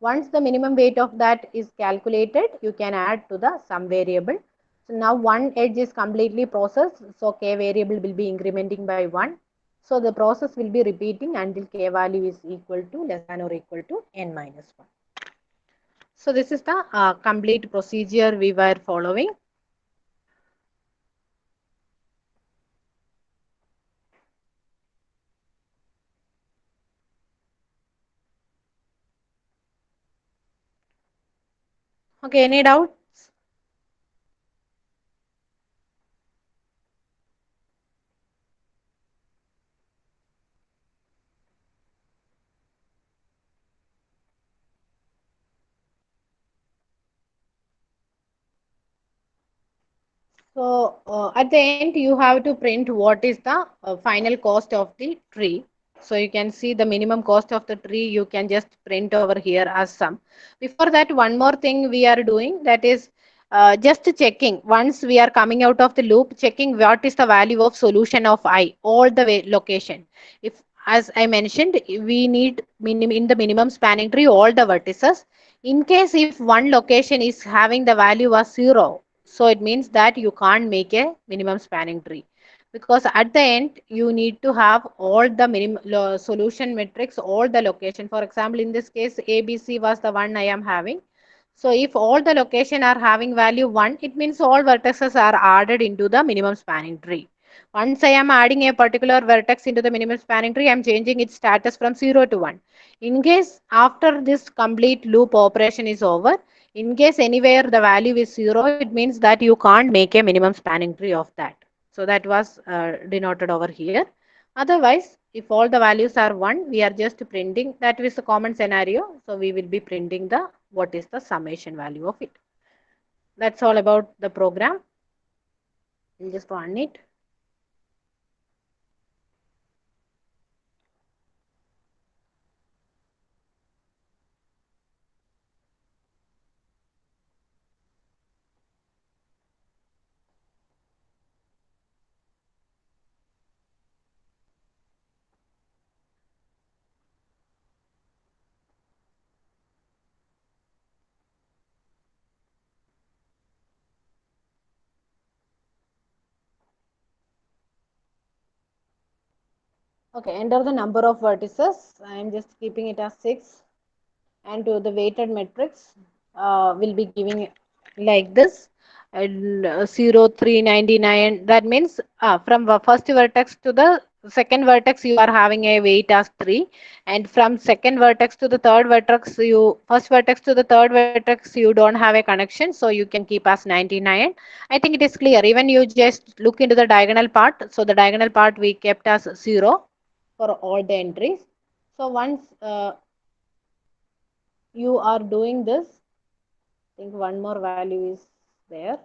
Speaker 1: Once the minimum weight of that is calculated, you can add to the sum variable. So now one edge is completely processed, so k variable will be incrementing by 1. So the process will be repeating until k value is equal to less than or equal to n minus 1. So this is the complete procedure we were following. Okay, any doubts? So at the end, you have to print what is the final cost of the tree. So you can see the minimum cost of the tree. You can just print over here as sum. Before that, one more thing we are doing, that is just checking. Once we are coming out of the loop, checking what is the value of solution of I, all the way location. If, as I mentioned, we need in the minimum spanning tree all the vertices. In case if one location is having the value as 0, so it means that you can't make a minimum spanning tree, because at the end you need to have all the minimum solution matrix, all the location. For example, in this case ABC was the one I am having. So if all the location are having value 1, it means all vertices are added into the minimum spanning tree. Once I am adding a particular vertex into the minimum spanning tree, I am changing its status from 0 to 1. In case after this complete loop operation is over, in case anywhere the value is 0, it means that you can't make a minimum spanning tree of that. So that was denoted over here. Otherwise, if all the values are 1, we are just printing, that is the common scenario. So we will be printing the what is the summation value of it. That's all about the program. We'll just run it. Okay, enter the number of vertices. I am just keeping it as 6. And to the weighted matrix will be giving like this, and 0 3 99. That means from the first vertex to the second vertex you are having a weight as 3, and from second vertex to the third vertex, you first vertex to the third vertex you don't have a connection, so you can keep as 99. I think it is clear. Even you just look into the diagonal part, so the diagonal part we kept as 0 for all the entries. So once you are doing this, I think one more value is there.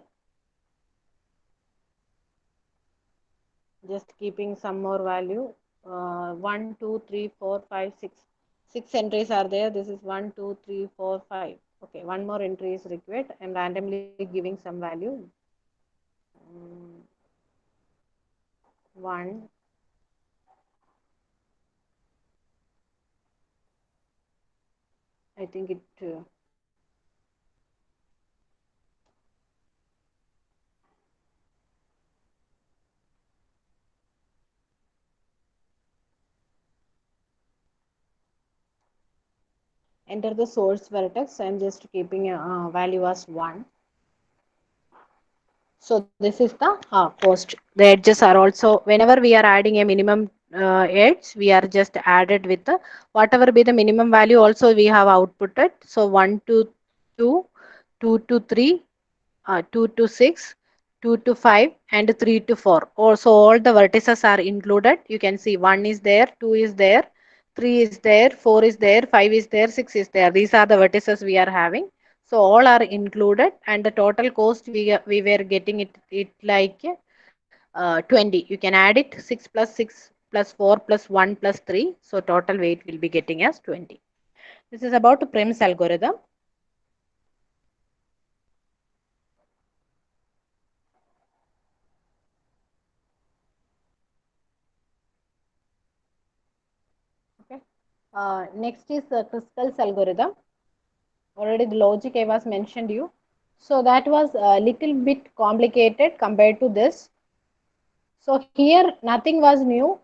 Speaker 1: Just keeping some more value. 1 2 3 4 5 6. 6 entries are there. This is 1 2 3 4 5. Okay, one more entry is required. I'm randomly giving some value. 1. I think it enter the source vertex. I'm just keeping a value as 1. So this is the cost. The edges are also, whenever we are adding a minimum edge, we are just added with the whatever be the minimum value. Also we have outputted. So 1 to 2, 2 to 3, 2 to 6, 2 to 5, and 3 to 4. Also all the vertices are included. You can see 1 is there, 2 is there, 3 is there, 4 is there, 5 is there, 6 is there. These are the vertices we are having. So all are included, and the total cost we were getting it like 20. You can add it 6 plus 6 plus 4 plus 1 plus 3. So total weight will be getting as 20. This is about Prim's algorithm. Okay. Next is Kruskal's algorithm. Already the logic I was mentioned you. So that was a little bit complicated compared to this. So here nothing was new.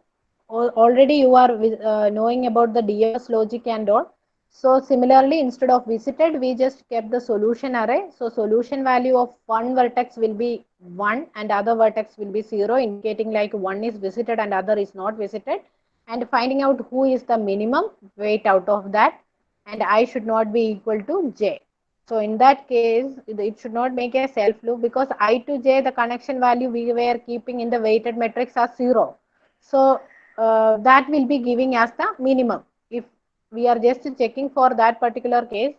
Speaker 1: Already you are knowing about the DFS logic and all. So similarly, instead of visited, we just kept the solution array. So solution value of one vertex will be 1 and other vertex will be 0, indicating like one is visited and other is not visited. And finding out who is the minimum weight out of that, and I should not be equal to j. So in that case, it should not make a self loop because I to j, the connection value we were keeping in the weighted matrix as 0. So that will be giving us the minimum. If we are just checking for that particular case,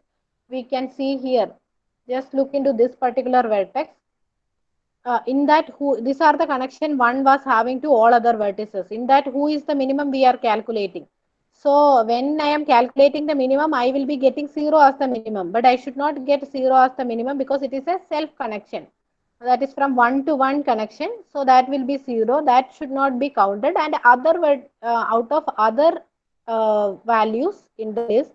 Speaker 1: we can see here, just look into this particular vertex. In that who, these are the connection one was having to all other vertices. In that who is the minimum we are calculating. So when I am calculating the minimum, I will be getting 0 as the minimum, but I should not get 0 as the minimum because it is a self connection. That is from 1 to 1 connection. So that will be 0. That should not be counted, and other out of other values in the list,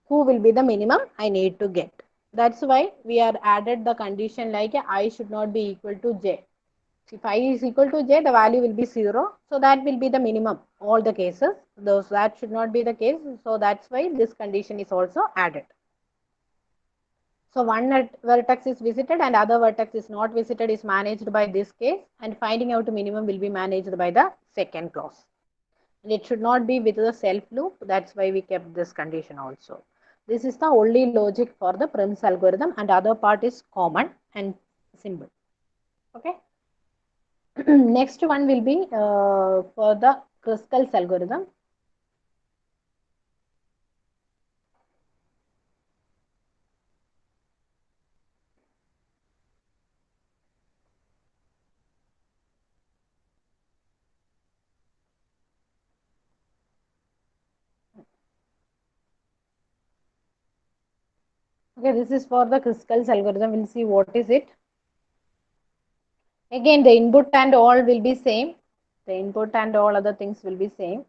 Speaker 1: who will be the minimum I need to get. That's why we are added the condition like I should not be equal to j. If I is equal to j, the value will be 0. So that will be the minimum, all the cases. Those that should not be the case. So that's why this condition is also added. So one vertex is visited and other vertex is not visited is managed by this case, and finding out minimum will be managed by the second clause. And it should not be with the self loop. That's why we kept this condition also. This is the only logic for the Prim's algorithm, and other part is common and simple. Okay. Next one will be for the Kruskal's algorithm. Okay, this is for the Kruskal's algorithm. We'll see what is it. Again, the input and all will be same. The input and all other things will be same.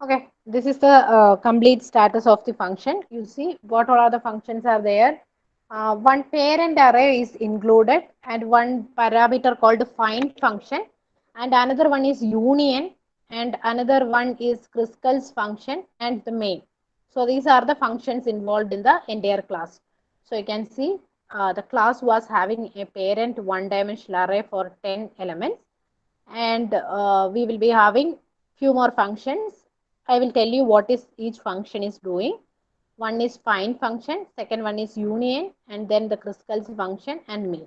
Speaker 1: Okay, this is the complete status of the function. You see what all are the functions are there. One parent array is included, and one parameter called find function, and another one is union, and another one is Kruskal's function and the main. So these are the functions involved in the entire class. So you can see the class was having a parent one dimensional array for 10 elements, and we will be having few more functions. I will tell you what is each function is doing. One is find function, second one is union, and then the Kruskal's function and main.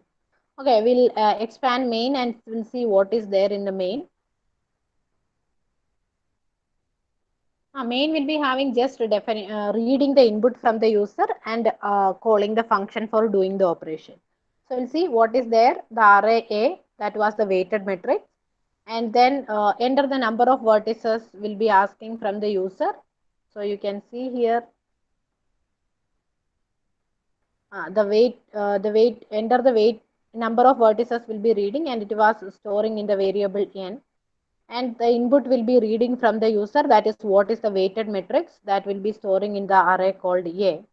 Speaker 1: Okay, we'll expand main and we'll see what is there in the main. Main will be having just reading the input from the user and calling the function for doing the operation. So we'll see what is there. The array A, that was the weighted matrix, and then enter the number of vertices will be asking from the user. So you can see here the weight, enter the weight, number of vertices will be reading, and it was storing in the variable n. And the input will be reading from the user, that is what is the weighted matrix that will be storing in the array called A.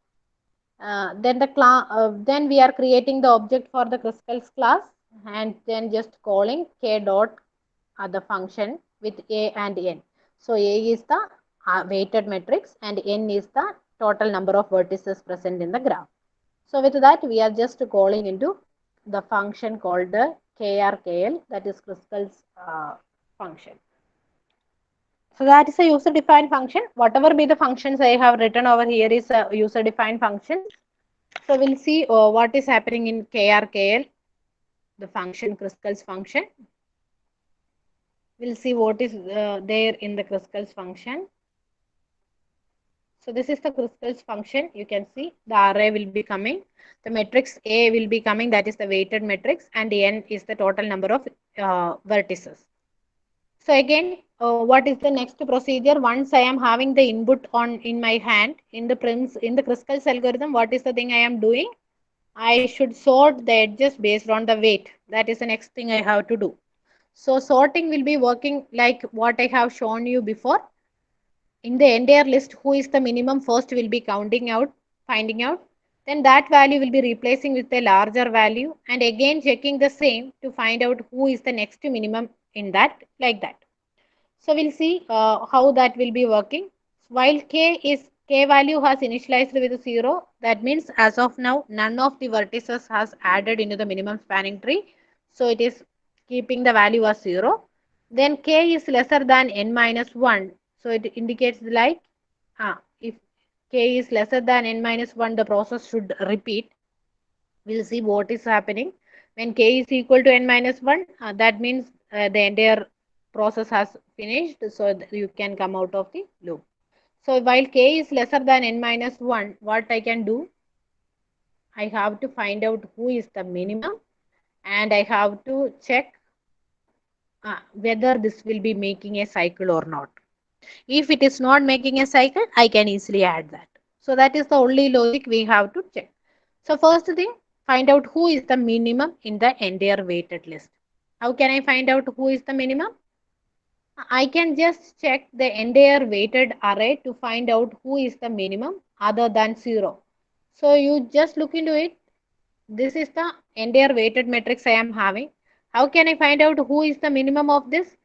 Speaker 1: Then we are creating the object for the Kruskal's class, and then just calling k dot the function with A and n. So A is the weighted matrix and n is the total number of vertices present in the graph. So with that, we are just calling into the function called the KRKL, that is Kruskal's function. So that is a user defined function. Whatever be the functions I have written over here is a user defined function. So we'll see what is happening in KRKL, the function Kruskal's function. We'll see what is there in the Kruskal's function. So this is the Kruskal's function. You can see the array will be coming. The matrix A will be coming, that is the weighted matrix, and n is the total number of vertices. So again, what is the next procedure? Once I am having the input on in my hand in the Kruskal's algorithm, what is the thing I am doing? I should sort the edges based on the weight. That is the next thing I have to do. So sorting will be working like what I have shown you before. In the entire list, who is the minimum first will be counting out, finding out. Then that value will be replacing with a larger value and again checking the same to find out who is the next minimum in that, like that. So we'll see how that will be working. While k value has initialized with 0, that means as of now none of the vertices has added into the minimum spanning tree. So it is keeping the value as 0. Then k is lesser than n minus 1. So it indicates like if k is lesser than n minus 1, the process should repeat. We'll see what is happening. When k is equal to n minus 1, that means the entire process has finished, so you can come out of the loop. So while k is lesser than n minus 1, what I can do? I have to find out who is the minimum and I have to check whether this will be making a cycle or not. If it is not making a cycle, I can easily add that. So that is the only logic we have to check. So first thing, find out who is the minimum in the entire weighted list. How can I find out who is the minimum? I can just check the entire weighted array to find out who is the minimum other than 0. So you just look into it. This is the entire weighted matrix I am having. How can I find out who is the minimum of this?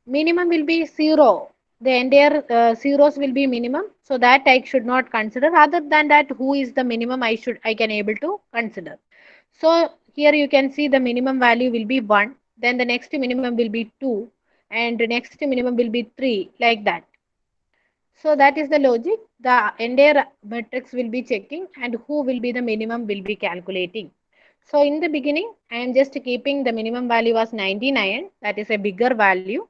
Speaker 1: Minimum will be 0. The entire zeros will be minimum. So that I should not consider. Other than that, who is the minimum I can able to consider. So here you can see the minimum value will be 1. Then the next minimum will be 2. And the next minimum will be 3, like that. So that is the logic. The entire matrix will be checking and who will be the minimum will be calculating. So in the beginning, I am just keeping the minimum value as 99. That is a bigger value.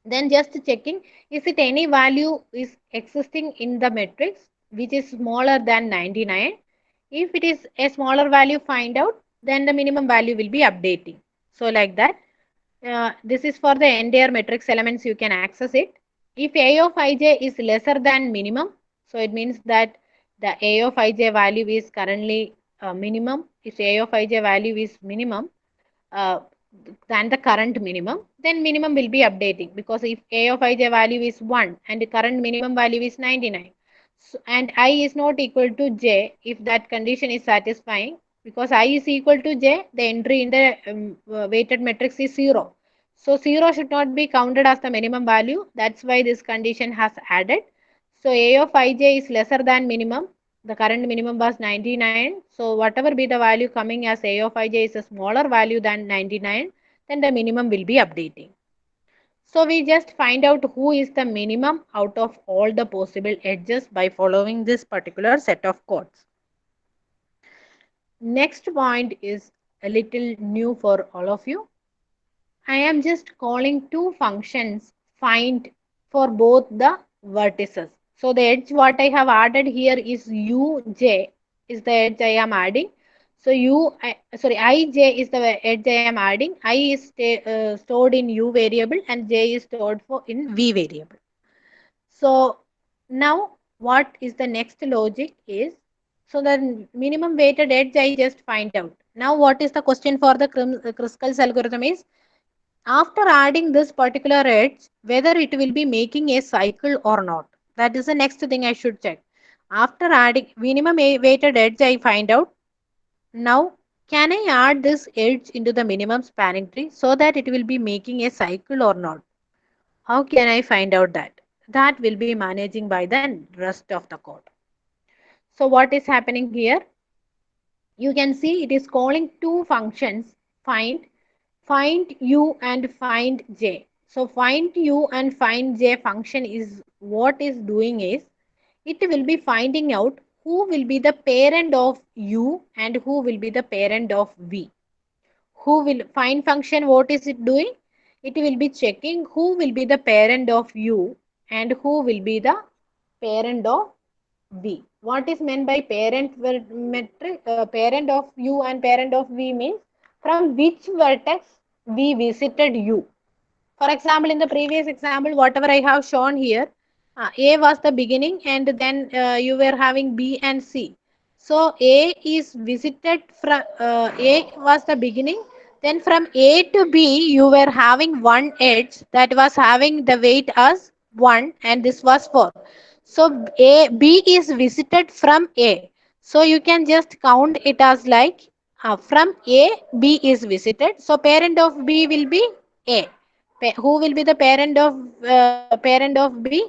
Speaker 1: Then just checking, is it any value is existing in the matrix which is smaller than 99. If it is a smaller value, find out, then the minimum value will be updating. So like that. This is for the entire matrix elements, you can access it. If A of ij is lesser than minimum, so it means that the A of ij value is currently minimum. If A of ij value is minimum than the current minimum, then minimum will be updating, because if A of ij value is 1 and the current minimum value is 99, so, and I is not equal to j, if that condition is satisfying, because I is equal to j, the entry in the weighted matrix is 0. So 0 should not be counted as the minimum value. That's why this condition has added. So A of ij is lesser than minimum. The current minimum was 99. So whatever be the value coming as A of ij is a smaller value than 99, then the minimum will be updating. So we just find out who is the minimum out of all the possible edges by following this particular set of codes. Next point is a little new for all of you. I am just calling two functions find for both the vertices. So the edge what I have added here is uj is the edge I am adding. So ij is the edge I am adding. I is stored in u variable and j is stored in v variable. So now what is the next logic is, so the minimum weighted edge I just find out. Now what is the question for the Kruskal's algorithm is, after adding this particular edge, whether it will be making a cycle or not. That is the next thing I should check. After adding minimum weighted edge, I find out. Now, can I add this edge into the minimum spanning tree so that it will be making a cycle or not? How can I find out that? That will be managing by the rest of the code. So what is happening here? You can see it is calling two functions, find u and find j. So find u and find j function is what is doing is, it will be finding out who will be the parent of u and who will be the parent of v. Who will find function, what is it doing? It will be checking who will be the parent of u and who will be the parent of v. What is meant by parent metric? Parent of u and parent of v means from which vertex we visited u. For example, in the previous example, whatever I have shown here, A was the beginning and then you were having B and C. So A is visited from, A was the beginning. Then from A to B, you were having one edge that was having the weight as 1 and this was 4. So B is visited from A. So you can just count it as like from A, B is visited. So parent of B will be A. Who will be the parent of B?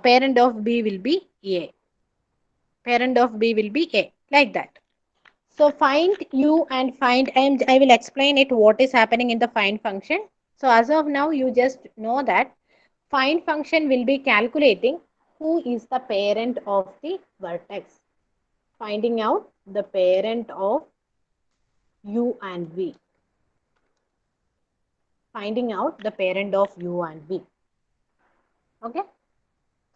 Speaker 1: Parent of B will be A. Parent of B will be A. Like that. So find U and find, and I will explain it what is happening in the find function. So as of now, you just know that find function will be calculating who is the parent of the vertex. Finding out the parent of U and V. Finding out the parent of U and V. Okay.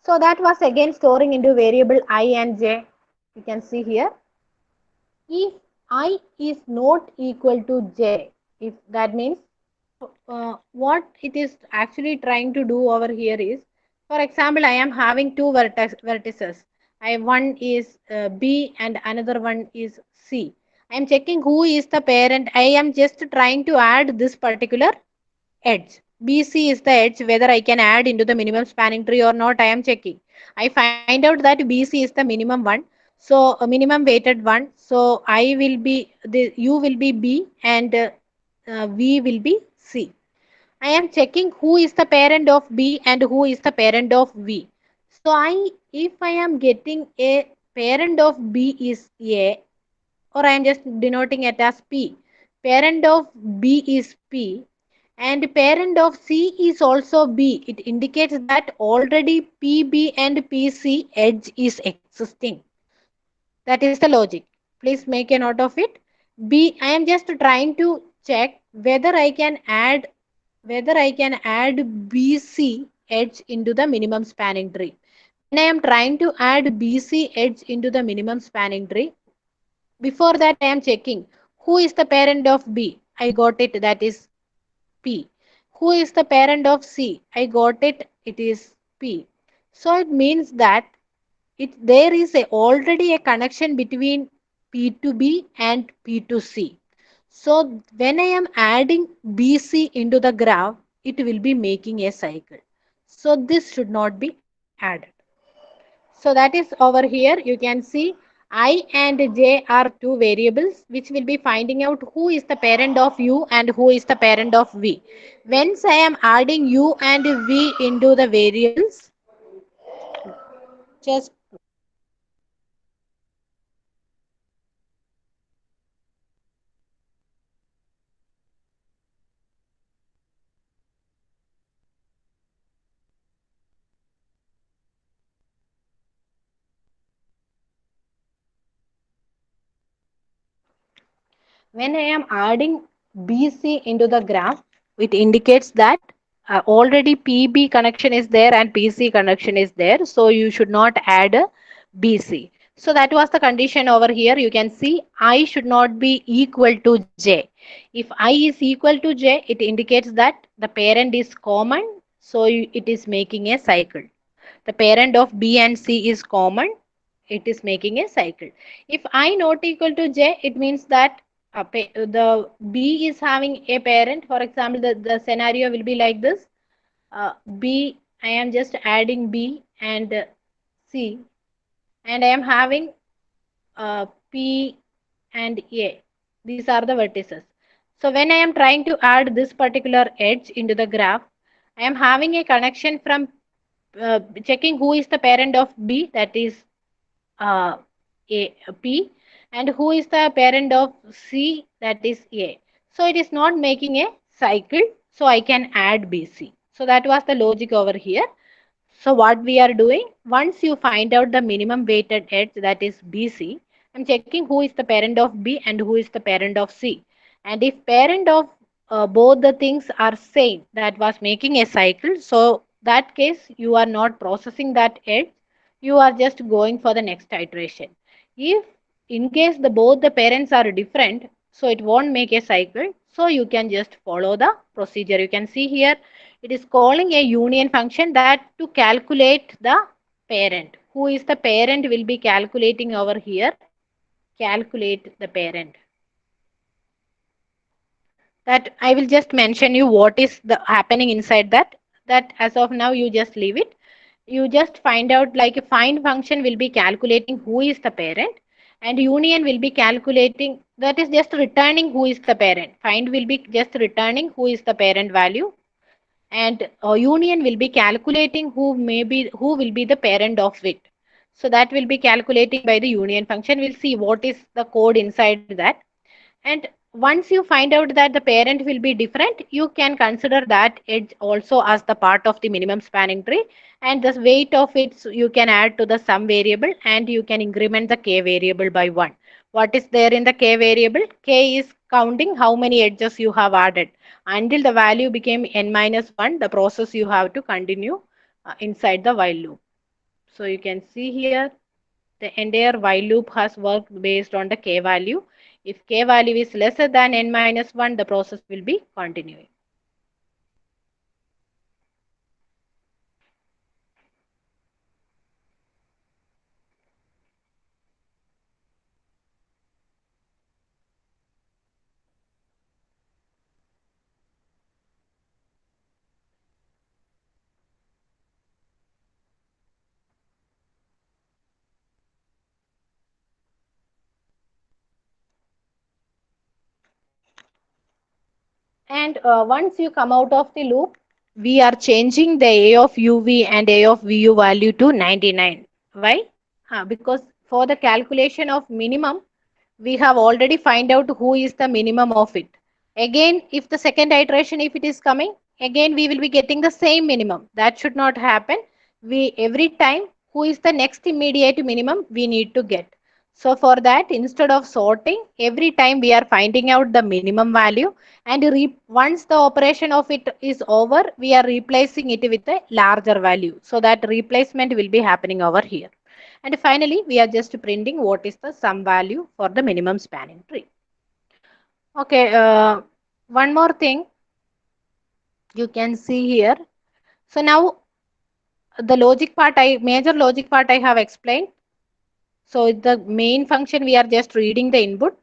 Speaker 1: So that was again storing into variable I and j. You can see here. If I is not equal to j, if that means what it is actually trying to do over here is, for example, I am having two vertices. One is B and another one is C. I am checking who is the parent. I am just trying to add this particular edge. BC is the edge, whether I can add into the minimum spanning tree or not, I am checking. I find out that BC is the minimum one. So a minimum weighted one. So I will be, the U will be B and V will be C. I am checking who is the parent of B and who is the parent of V. So if I am getting a parent of B is A, or I am just denoting it as P. Parent of B is P and parent of C is also B. It indicates that already PB and PC edge is existing. That is the logic. Please make a note of it. B, I am just trying to check whether I can add BC edge into the minimum spanning tree. When I am trying to add BC edge into the minimum spanning tree, before that I am checking who is the parent of B. I got it, that is P. Who is the parent of C? I got it, it is P. So it means that there is already a connection between P to B and P to C. So when I am adding BC into the graph, it will be making a cycle. So this should not be added. So that is over here. You can see I and j are two variables which will be finding out who is the parent of u and who is the parent of v. Once I am adding u and v into the variables, just when I am adding BC into the graph, it indicates that already PB connection is there and PC connection is there. So you should not add a BC. So that was the condition over here. You can see I should not be equal to J. If I is equal to J, it indicates that the parent is common. So it is making a cycle. The parent of B and C is common. It is making a cycle. If I not equal to J, it means that the B is having a parent. For example, the scenario will be like this. B, I am just adding B and C, and I am having P and A. These are the vertices. So when I am trying to add this particular edge into the graph, I am having a connection from checking who is the parent of B, that is P, and who is the parent of C, that is A. So it is not making a cycle, so I can add BC. So that was the logic over here. So what we are doing, once you find out the minimum weighted edge, that is BC, I'm checking who is the parent of B and who is the parent of C. And if parent of both the things are same, that was making a cycle, so that case you are not processing that edge, you are just going for the next iteration. If in case the both the parents are different, so it won't make a cycle, so you can just follow the procedure. You can see here it is calling a union function that to calculate the parent. Who is the parent will be calculating over here. Calculate the parent. That I will just mention you what is the happening inside that. That as of now you just leave it. You just find out like a find function will be calculating who is the parent, and union will be calculating, that is just returning who is the parent. Find will be just returning who is the parent value, and union will be calculating who will be the parent of it. So that will be calculating by the union function. We'll see what is the code inside that. And once you find out that the parent will be different, you can consider that edge also as the part of the minimum spanning tree, and the weight of it you can add to the sum variable, and you can increment the k variable by 1. What is there in the k variable? K is counting how many edges you have added. Until the value became n minus 1, the process you have to continue inside the while loop. So you can see here the entire while loop has worked based on the k value. If k value is lesser than n minus 1, the process will be continuing. And once you come out of the loop, we are changing the a of uv and a of vu value to 99. Why? Because for the calculation of minimum, we have already find out who is the minimum of it. Again, if the second iteration, if it is coming, again we will be getting the same minimum. That should not happen. We every time who is the next immediate minimum we need to get. So for that, instead of sorting, every time we are finding out the minimum value, and once the operation of it is over, we are replacing it with a larger value. So that replacement will be happening over here. And finally, we are just printing what is the sum value for the minimum spanning tree. Okay, one more thing you can see here. So now the major logic part I have explained. So the main function we are just reading the input.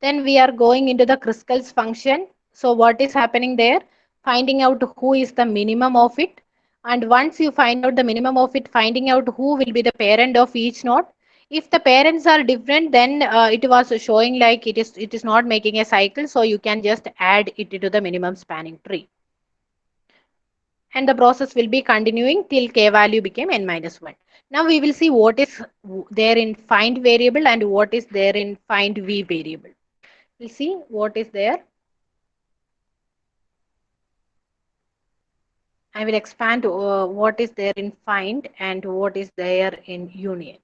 Speaker 1: Then we are going into the Kruskal's function. So what is happening there? Finding out who is the minimum of it. And once you find out the minimum of it, finding out who will be the parent of each node. If the parents are different, then it was showing like it is not making a cycle. So you can just add it to the minimum spanning tree. And the process will be continuing till k value became n minus 1. Now we will see what is there in find variable and what is there in find v variable. We'll see what is there. I will expand what is there in find and what is there in union.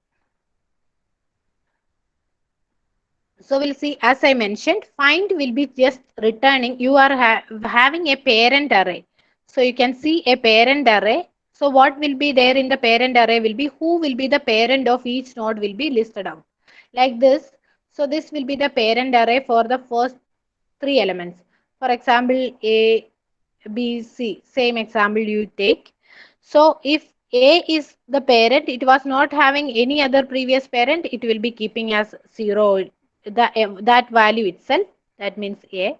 Speaker 1: So we'll see, as I mentioned, find will be just returning. You are having a parent array. So you can see a parent array. So what will be there in the parent array will be who will be the parent of each node will be listed out. Like this. So this will be the parent array for the first 3 elements. For example, A, B, C. Same example you take. So if A is the parent, it was not having any other previous parent, it will be keeping as 0 that value itself, that means A.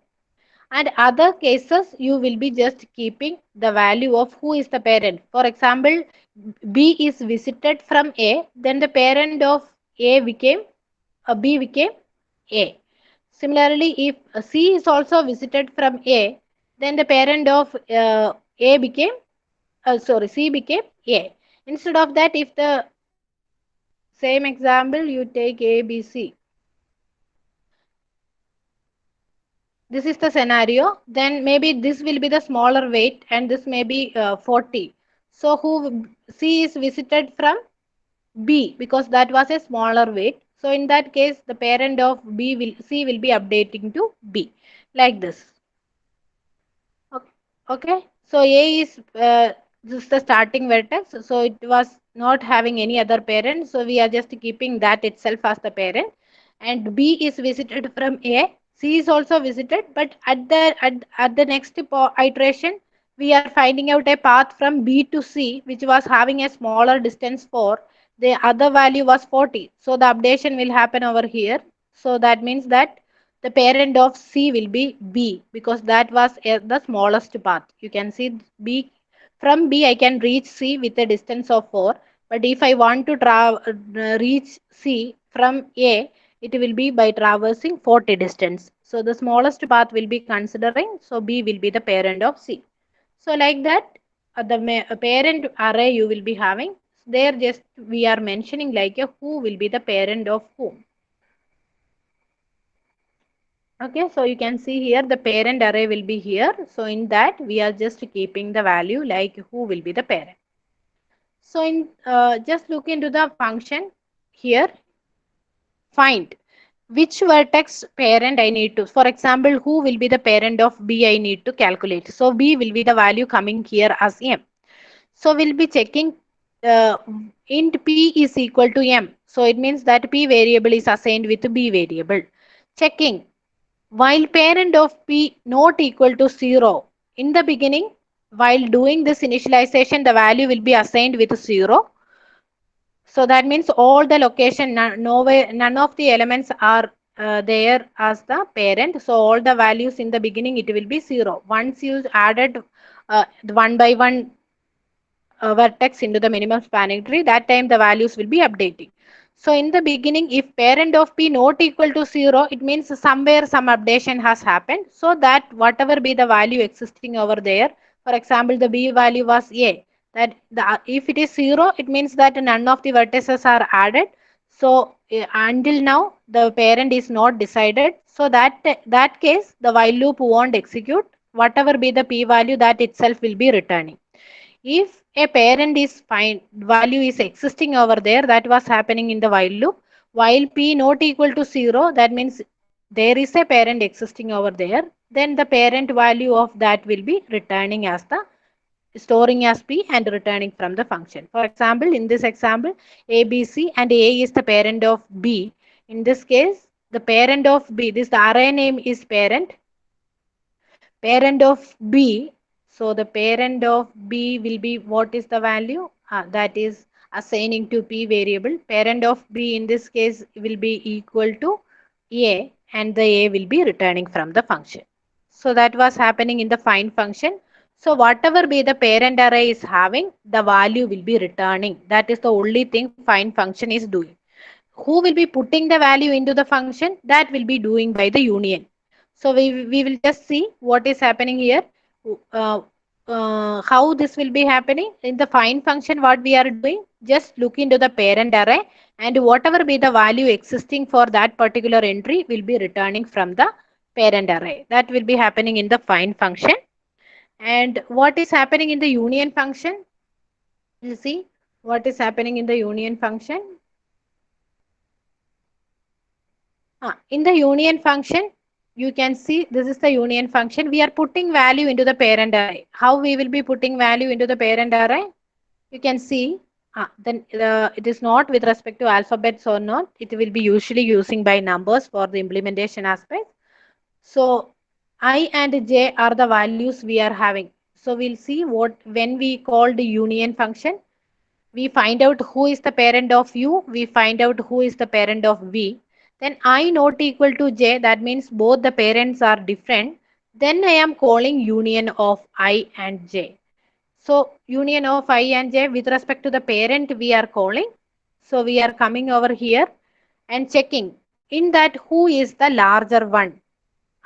Speaker 1: And other cases you will be just keeping the value of who is the parent. For example, B is visited from A, then the parent of A became B became A. Similarly, if C is also visited from A, then the parent of A became C became A. Instead of that, if the same example you take A, B, C, this is the scenario, then maybe this will be the smaller weight and this may be 40. So C is visited from B because that was a smaller weight. So in that case, the parent of C will be updating to B like this. Okay. So A is this is the starting vertex. So it was not having any other parent. So we are just keeping that itself as the parent. And B is visited from A. C is also visited, but at the next iteration, we are finding out a path from B to C, which was having a smaller distance for the other value was 40. So the updation will happen over here. So that means that the parent of C will be B because that was the smallest path. You can see B from B I can reach C with a distance of 4. But if I want to reach C from A, it will be by traversing 40 distance. So the smallest path will be considering. So B will be the parent of C. So like that, the parent array you will be having. There just we are mentioning like a who will be the parent of whom. Okay, so you can see here the parent array will be here. So in that we are just keeping the value like who will be the parent. So in just look into the function here, find which vertex parent I need to. For example, who will be the parent of B I need to calculate. So B will be the value coming here as M. So we'll be checking uh, int P is equal to M. So it means that P variable is assigned with B variable. Checking while parent of P not equal to 0, in the beginning, while doing this initialization, the value will be assigned with 0. So that means all the location, none of the elements are there as the parent. So all the values in the beginning, it will be 0. Once you added one by one vertex into the minimum spanning tree, that time the values will be updating. So in the beginning, if parent of P not equal to 0, it means somewhere some updation has happened. So that whatever be the value existing over there, for example, the B value was A. That if it is 0, it means that none of the vertices are added. So until now, the parent is not decided. So that case, the while loop won't execute. Whatever be the P value, that itself will be returning. If a parent is fine, value is existing over there, that was happening in the while loop. While P not equal to 0, that means there is a parent existing over there. Then the parent value of that will be returning as the storing as P and returning from the function. For example, in this example, A, B, C and A is the parent of B. In this case, the parent of B, the array name is parent of B. So the parent of B will be what is the value? That is assigning to P variable. Parent of B in this case will be equal to A and the A will be returning from the function. So that was happening in the find function. So whatever be the parent array is having, the value will be returning. That is the only thing find function is doing. Who will be putting the value into the function? That will be doing by the union. So we will just see what is happening here. How this will be happening in the find function. What we are doing, just look into the parent array and whatever be the value existing for that particular entry will be returning from the parent array. That will be happening in the find function. And what is happening in the union function? You see what is happening in the union function. In the union function, you can see this is the union function. We are putting value into the parent array. How we will be putting value into the parent array? You can see then it is not with respect to alphabets or not. It will be usually using by numbers for the implementation aspect. So I and j are the values we are having. So we'll see what when we call the union function, we find out who is the parent of u, we find out who is the parent of v. Then I not equal to j, that means both the parents are different. Then I am calling union of I and j. So union of I and j with respect to the parent we are calling. So we are coming over here and checking in that who is the larger one.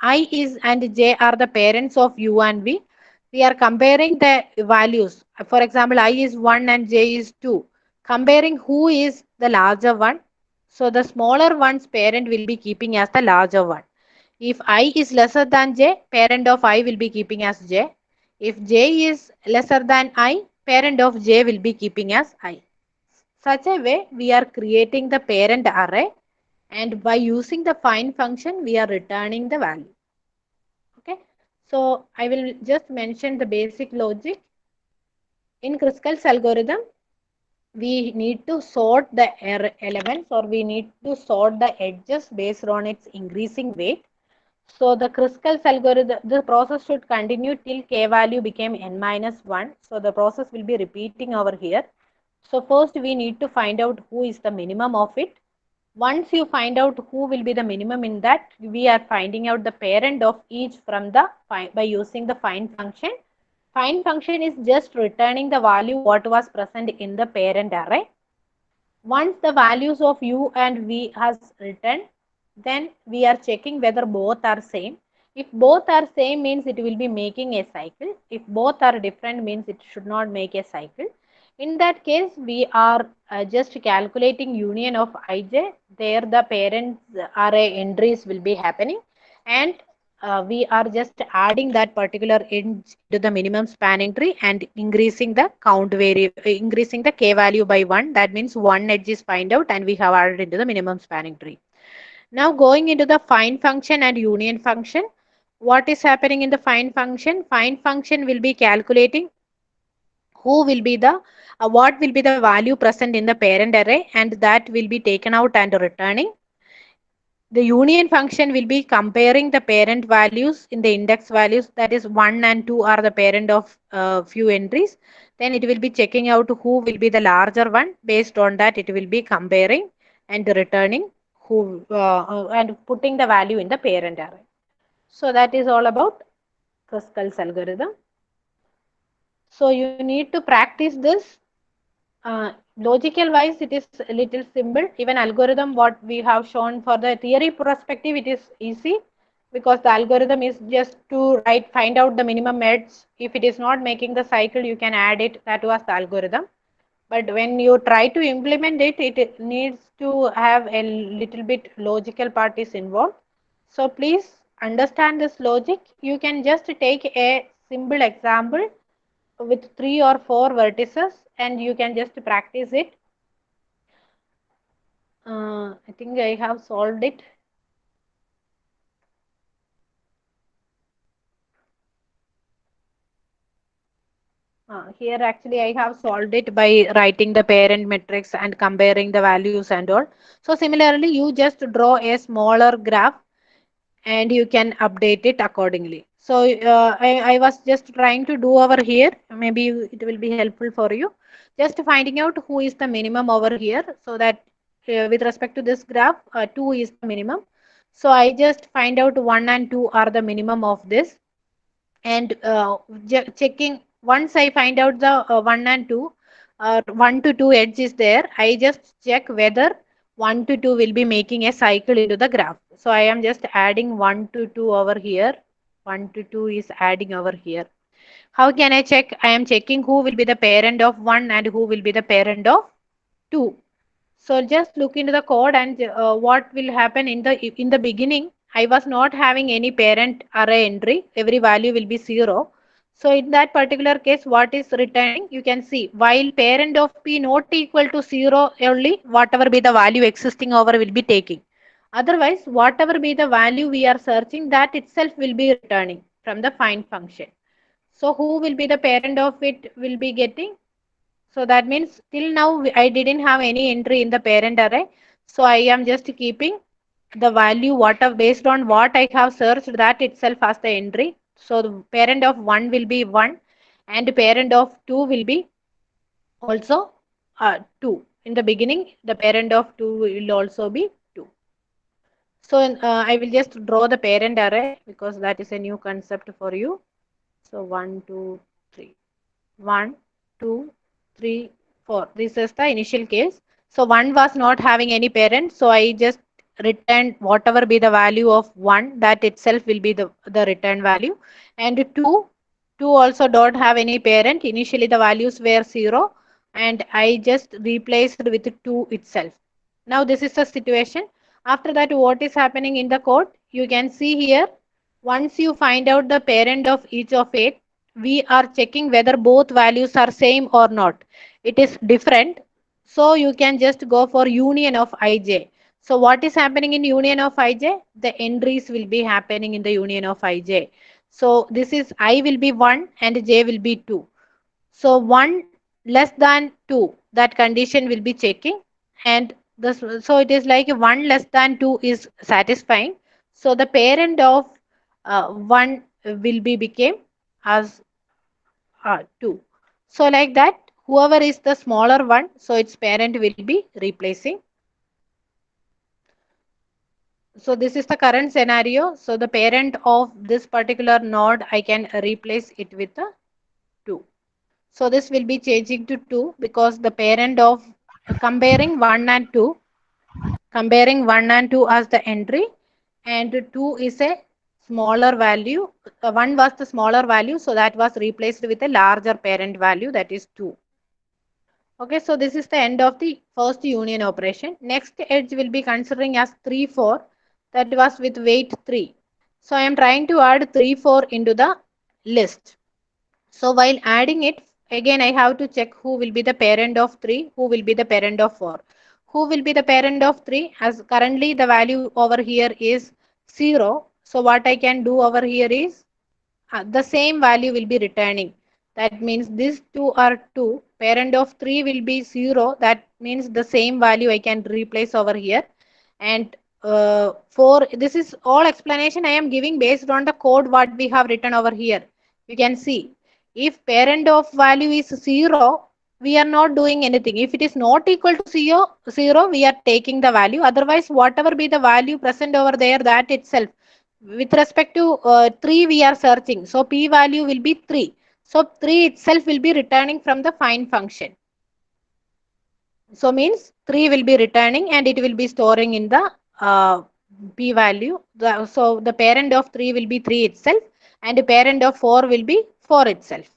Speaker 1: I is and j are the parents of u and v. We are comparing the values. For example, I is 1 and j is 2. Comparing who is the larger one. So the smaller one's parent will be keeping as the larger one. If I is lesser than j, parent of I will be keeping as j. If j is lesser than I, parent of j will be keeping as I. Such a way we are creating the parent array, and by using the find function we are returning the value. Okay, so I will just mention the basic logic. In Kruskal's algorithm, we need to sort the elements, or we need to sort the edges based on its increasing weight. So the Kruskal's algorithm, the process should continue till k value became n minus 1. So the process will be repeating over here. So first we need to find out who is the minimum of it. Once you find out who will be the minimum in that, we are finding out the parent of each from the by using the find function. Find function is just returning the value what was present in the parent array. Once the values of u and v has returned, then we are checking whether both are same. If both are same means it will be making a cycle. If both are different means it should not make a cycle. In that case, we are just calculating union of ij. There the parents array entries will be happening, and we are just adding that particular edge to the minimum spanning tree and increasing the count increasing the k value by 1. That means one edge is find out and we have added into the minimum spanning tree. Now going into the find function and union function, what is happening in the find function? Find function will be calculating who will be the what will be the value present in the parent array, and that will be taken out and returning. The union function will be comparing the parent values in the index values, that is 1 and 2 are the parent of few entries. Then it will be checking out who will be the larger one. Based on that it will be comparing and returning who and putting the value in the parent array. So that is all about Kruskal's algorithm. So you need to practice this. Logical wise it is a little simple. Even algorithm what we have shown for the theory perspective, it is easy because the algorithm is just to find out the minimum edge. If it is not making the cycle, you can add it. That was the algorithm. But when you try to implement it, it needs to have a little bit logical part is involved. So please understand this logic. You can just take a simple example with 3 or 4 vertices and you can just practice it. I think I have solved it. Here actually I have solved it by writing the parent matrix and comparing the values and all. So similarly you just draw a smaller graph and you can update it accordingly. So I was just trying to do over here. Maybe it will be helpful for you. Just finding out who is the minimum over here, so that with respect to this graph, 2 is the minimum. So I just find out 1 and 2 are the minimum of this. And checking, once I find out the 1 and 2, 1 to 2 edge is there, I just check whether 1 to 2 will be making a cycle into the graph. So I am just adding 1 to 2 over here. 1 to 2 is adding over here. How can I check? I am checking who will be the parent of 1 and who will be the parent of 2. So just look into the code and what will happen in the beginning. I was not having any parent array entry. Every value will be 0. So in that particular case, what is returning? You can see while parent of p not equal to 0 only, whatever be the value existing over will be taking. Otherwise, whatever be the value we are searching, that itself will be returning from the find function. So who will be the parent of it will be getting? So that means till now I didn't have any entry in the parent array. So I am just keeping the value based on what I have searched, that itself as the entry. So the parent of 1 will be 1 and parent of 2 will be also 2. In the beginning, the parent of 2 will also be 2. So I will just draw the parent array because that is a new concept for you. So 1, 2, 3. 1, 2, 3, 4. This is the initial case. So 1 was not having any parent. So I just returned whatever be the value of 1, that itself will be the return value. And 2 also don't have any parent. Initially the values were 0 and I just replaced with 2 itself. Now this is the situation. After that, what is happening in the code? You can see here, once you find out the parent of each of it, we are checking whether both values are same or not. It is different. So you can just go for union of ij. So what is happening in union of ij? The entries will be happening in the union of ij. So this is I will be 1 and j will be 2. So 1 less than 2, that condition will be checking, and this, so it is like 1 less than 2 is satisfying. So the parent of 1 will be became as 2. So like that, whoever is the smaller one, so its parent will be replacing. So this is the current scenario. So the parent of this particular node, I can replace it with a 2. So this will be changing to 2 because the parent of comparing 1 and 2, comparing 1 and 2 as the entry, and 2 is a smaller value. 1 was the smaller value, so that was replaced with a larger parent value, that is 2. Okay, so this is the end of the first union operation. Next edge will be considering as 3, 4. That was with weight 3. So I am trying to add 3, 4 into the list. So while adding it, again I have to check who will be the parent of 3, who will be the parent of 4. Who will be the parent of 3? As currently the value over here is 0. So what I can do over here is the same value will be returning. That means these two are 2. Parent of 3 will be 0. That means the same value I can replace over here. And 4, this is all explanation I am giving based on the code what we have written over here. You can see if parent of value is 0, we are not doing anything. If it is not equal to 0, we are taking the value. Otherwise, whatever be the value present over there, that itself, with respect to 3 we are searching, so p value will be 3, so 3 itself will be returning from the find function. So means 3 will be returning and it will be storing in the p value. So the parent of 3 will be 3 itself and the parent of 4 will be 4 itself.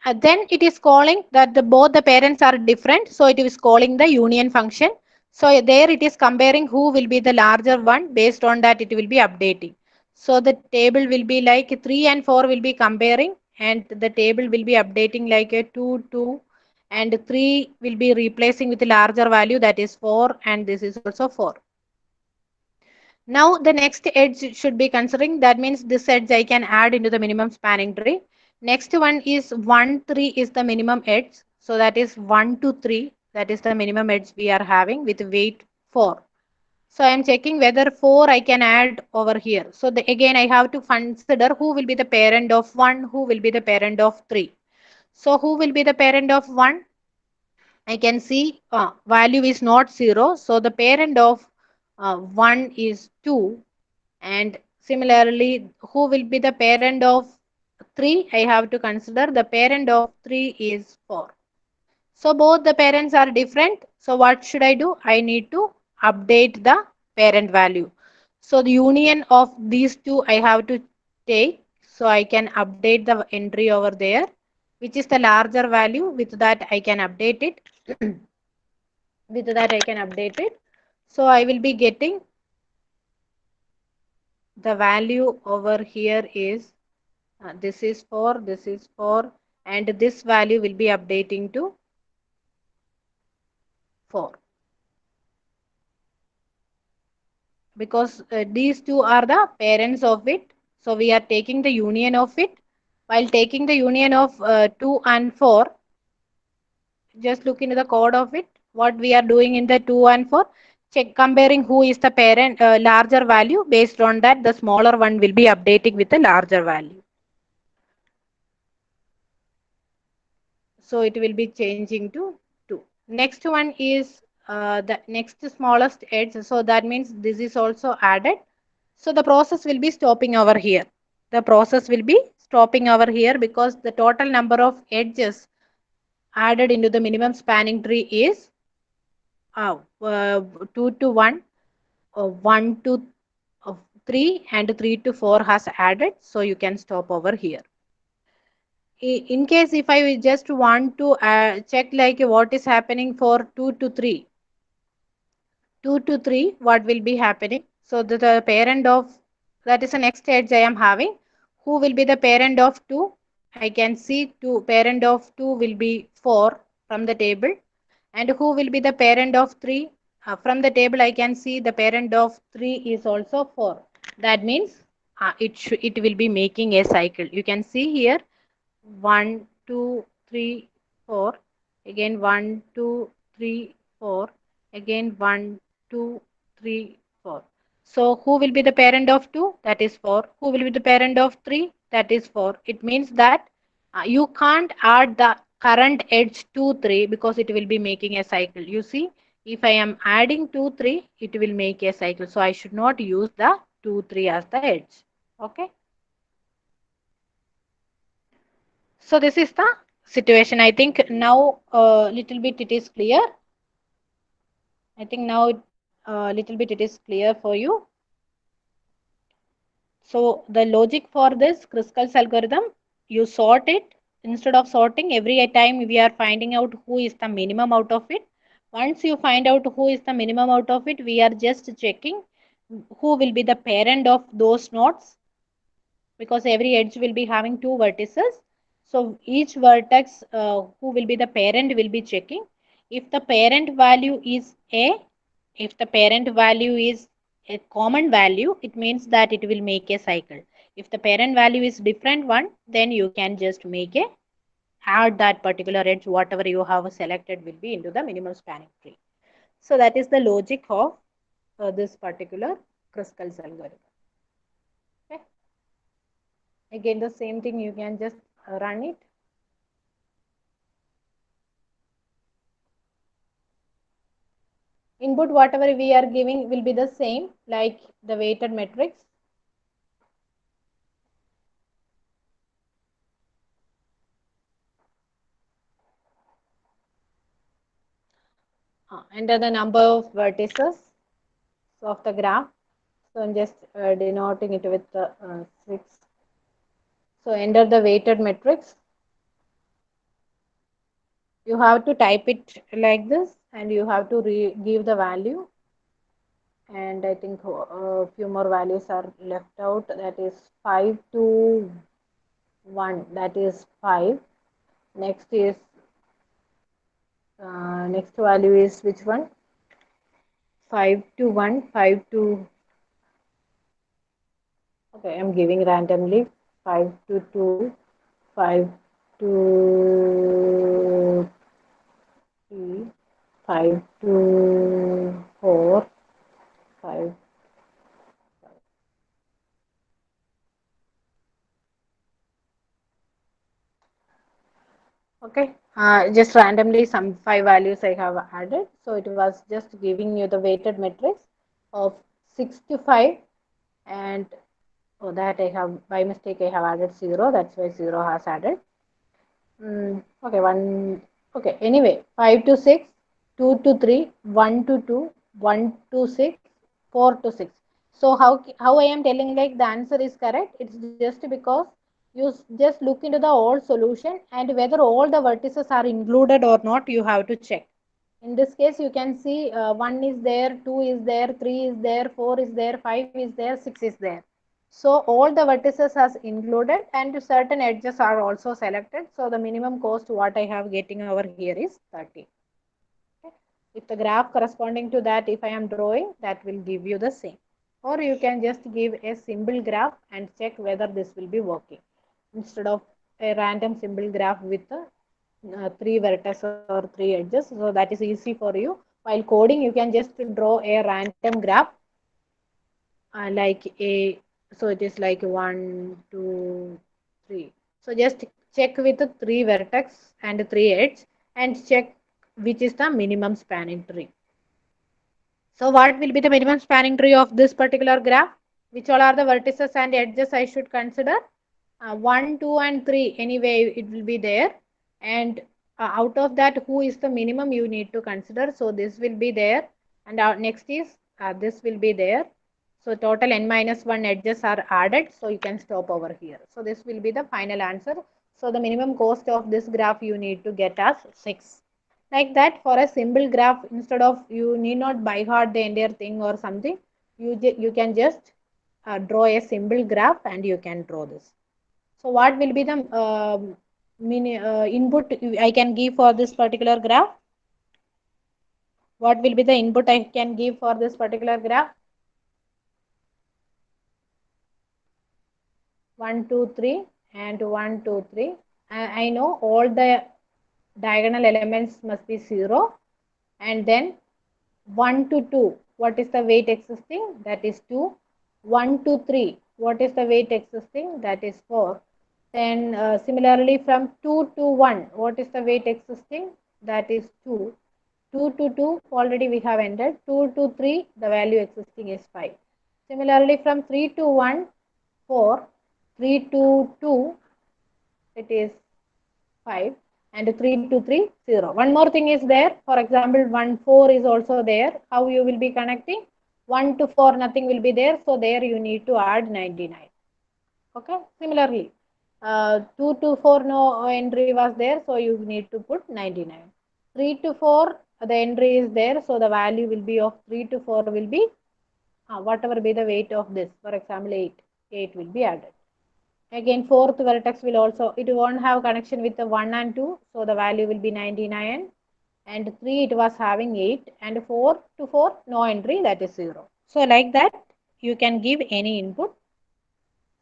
Speaker 1: And then it is calling that both the parents are different, so it is calling the union function. So there it is comparing who will be the larger one, based on that it will be updating. So the table will be like 3 and 4 will be comparing, and the table will be updating like a 2, 2, and 3 will be replacing with a larger value, that is 4, and this is also 4. Now the next edge should be considering, that means this edge I can add into the minimum spanning tree. Next one is 1, 3 is the minimum edge. So that is 1 to 3. That is the minimum edge we are having with weight 4. So I am checking whether 4 I can add over here. So again I have to consider who will be the parent of 1, who will be the parent of 3. So who will be the parent of 1? I can see value is not 0. So the parent of 1 is 2. And similarly, who will be the parent of 3? I have to consider the parent of 3 is 4. So both the parents are different. So what should I do? I need to update the parent value. So the union of these two I have to take. So I can update the entry over there, which is the larger value. With that I can update it. With that I can update it. So I will be getting the value over here is this is 4, this is 4, and this value will be updating to 4. Because these two are the parents of it. So we are taking the union of it. While taking the union of 2 and 4, just look into the code of it. What we are doing in the 2 and 4, check comparing who is the parent larger value. Based on that, the smaller one will be updating with the larger value. So it will be changing to 2. Next one is the next smallest edge. So that means this is also added. So the process will be stopping over here. The process will be stopping over here because the total number of edges added into the minimum spanning tree is 2 to 1, 1 to 3, and 3 to 4 has added. So you can stop over here. In case if I just want to check like what is happening for 2 to 3. 2 to 3, what will be happening? So the parent of, that is the next edge I am having. who will be the parent of 2? I can see 2, parent of 2 will be 4 from the table. And who will be the parent of 3? From the table I can see the parent of 3 is also 4. That means it will be making a cycle. You can see here 1, 2, 3, 4. Again 1, 2, 3, 4. Again 1, 2, 3, 4. So who will be the parent of 2? That is 4. Who will be the parent of 3? That is 4. It means that you can't add the current edge 2, 3 because it will be making a cycle. You see, if I am adding 2, 3, it will make a cycle. So I should not use the 2, 3 as the edge. Okay. So this is the situation. I think now little bit it is clear. I think now little bit it is clear for you. So the logic for this Kruskal's algorithm, you sort it. Instead of sorting, every time we are finding out who is the minimum out of it. Once you find out who is the minimum out of it, we are just checking who will be the parent of those nodes, because every edge will be having 2 vertices. So each vertex who will be the parent will be checking. If the parent value is A, if the parent value is a common value, it means that it will make a cycle. If the parent value is different one, then you can just make a add that particular edge, whatever you have selected will be into the minimum spanning tree. So that is the logic of this particular Kruskal's algorithm. Okay. Again, the same thing, you can just run it. Input whatever we are giving will be the same like the weighted matrix. Enter the number of vertices of the graph. So I'm just denoting it with the 6. So enter the weighted matrix. You have to type it like this and you have to give the value. And I think a few more values are left out. That is 5 to 1. That is 5. Next is next value is which one? 5 to 1, 5 to, okay, I'm giving randomly 5 to 2, 5 to 3, 5 to 4, 5. Okay, just randomly some 5 values I have added. So it was just giving you the weighted matrix of 6 to 5, and oh, that I have by mistake I have added 0. That's why 0 has added. Okay, 1. Okay, anyway, 5 to 6, 2 to 3, 1 to 2, 1 to 6, 4 to 6. So how I am telling like the answer is correct? It's just because you just look into the old solution and whether all the vertices are included or not, you have to check. In this case, you can see 1 is there, 2 is there, 3 is there, 4 is there, 5 is there, 6 is there. So all the vertices has included and certain edges are also selected. So the minimum cost what I have getting over here is 30. Okay. If the graph corresponding to that, if I am drawing, that will give you the same. Or you can just give a symbol graph and check whether this will be working instead of a random symbol graph with 3 vertices or 3 edges. So that is easy for you. While coding, you can just draw a random graph like a, so it is like 1, 2, 3. So just check with the 3 vertex and 3 edge and check which is the minimum spanning tree. So what will be the minimum spanning tree of this particular graph? Which all are the vertices and edges I should consider? 1, 2 and 3 anyway it will be there, and out of that who is the minimum you need to consider. So this will be there, and next is this will be there. So total n minus 1 edges are added, so you can stop over here. So this will be the final answer. So the minimum cost of this graph you need to get as 6. Like that, for a simple graph, instead of you need not by heart the entire thing or something, you can just draw a simple graph and you can draw this. So what will be the input I can give for this particular graph? What will be the input I can give for this particular graph? 1, 2, 3 and 1, 2, 3. I know all the diagonal elements must be 0, and then 1 to 2, what is the weight existing? That is 2. 1 to 3, what is the weight existing? That is 4. Then similarly from 2 to 1, what is the weight existing? That is 2. 2 to 2, already we have entered. 2 to 3, the value existing is 5. Similarly from 3 to 1, 4. 3 to 2, it is 5, and 3 to 3, 0. One more thing is there. For example, 1, 4 is also there. How you will be connecting? 1 to 4, nothing will be there. So there you need to add 99. Okay. Similarly, 2 to 4, no entry was there. So you need to put 99. 3 to 4, the entry is there. So the value will be of 3 to 4 will be whatever be the weight of this. For example, 8. 8 will be added. Again, fourth vertex will also, it won't have connection with the 1 and 2, so the value will be 99, and 3 it was having 8, and 4 to 4 no entry, that is 0. So like that you can give any input.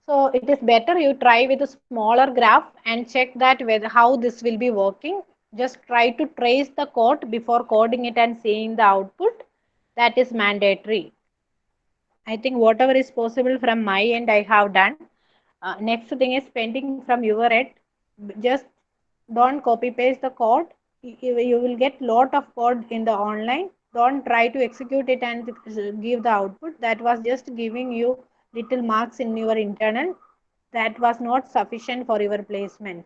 Speaker 1: So it is better you try with a smaller graph and check that whether how this will be working. Just try to trace the code before coding it and seeing the output. That is mandatory. I think whatever is possible from my end I have done. Next thing is pending from your end. Just don't copy paste the code. You will get lot of code in the online. Don't try to execute it and give the output. That was just giving you little marks in your internal. That was not sufficient for your placements.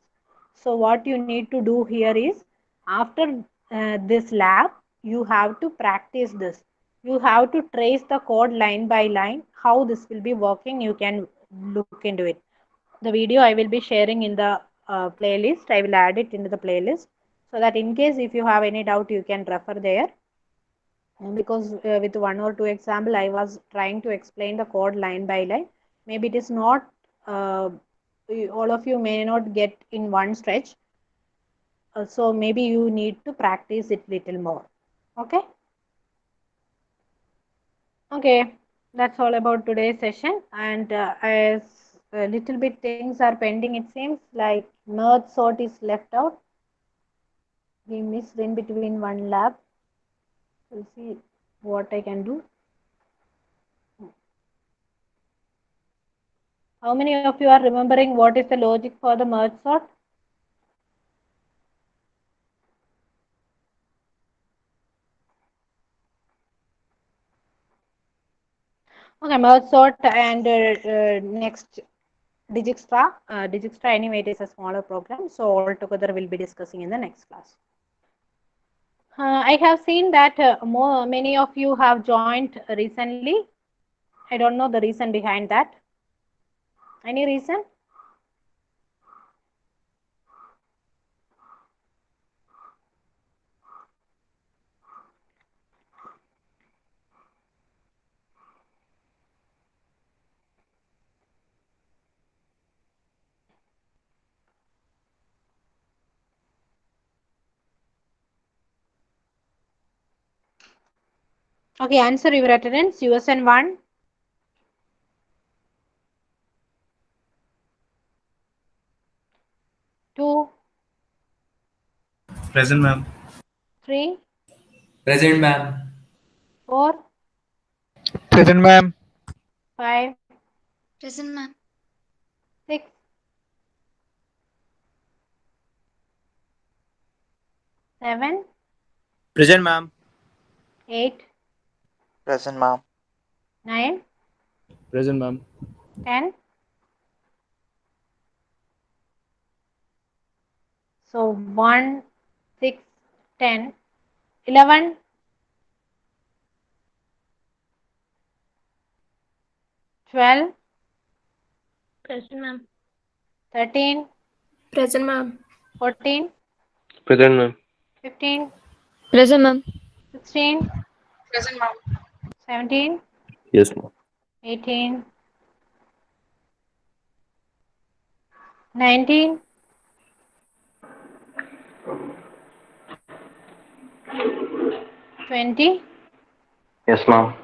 Speaker 1: So what you need to do here is, after this lab, you have to practice this. You have to trace the code line by line, how this will be working. You can look into it. The video I will be sharing in the playlist. I will add it into the playlist, so that in case if you have any doubt you can refer there. Because with one or two example I was trying to explain the code line by line. Maybe it is not all of you may not get in one stretch, so maybe you need to practice it little more. Okay. Okay, that's all about today's session. And as a little bit things are pending, it seems like merge sort is left out. We missed in between one lab. We'll see what I can do. How many of you are remembering what is the logic for the merge sort? Okay, merge sort and next Digiextra. Digiextra anyway it is a smaller program, so all together we'll be discussing in the next class. I have seen that many of you have joined recently. I don't know the reason behind that. Any reason? Okay, answer your attendance. USN 1. 2.
Speaker 6: Present, ma'am.
Speaker 1: 3.
Speaker 6: Present, ma'am.
Speaker 1: 4.
Speaker 7: Present, ma'am.
Speaker 1: 5.
Speaker 5: Present, ma'am.
Speaker 1: 6. 7.
Speaker 7: Present, ma'am.
Speaker 1: 8.
Speaker 8: Present, ma'am.
Speaker 1: 9.
Speaker 7: Present, ma'am.
Speaker 1: 10. So 1, 6, 10, 11, 12,
Speaker 5: Present, ma'am.
Speaker 1: 13,
Speaker 5: Present, ma'am.
Speaker 1: 14,
Speaker 2: Present, ma'am.
Speaker 1: 15,
Speaker 5: Present, ma'am.
Speaker 1: 16,
Speaker 5: Present, ma'am.
Speaker 1: 17,
Speaker 2: Yes, ma'am.
Speaker 1: 18, 19. 20.
Speaker 2: Yes, ma'am.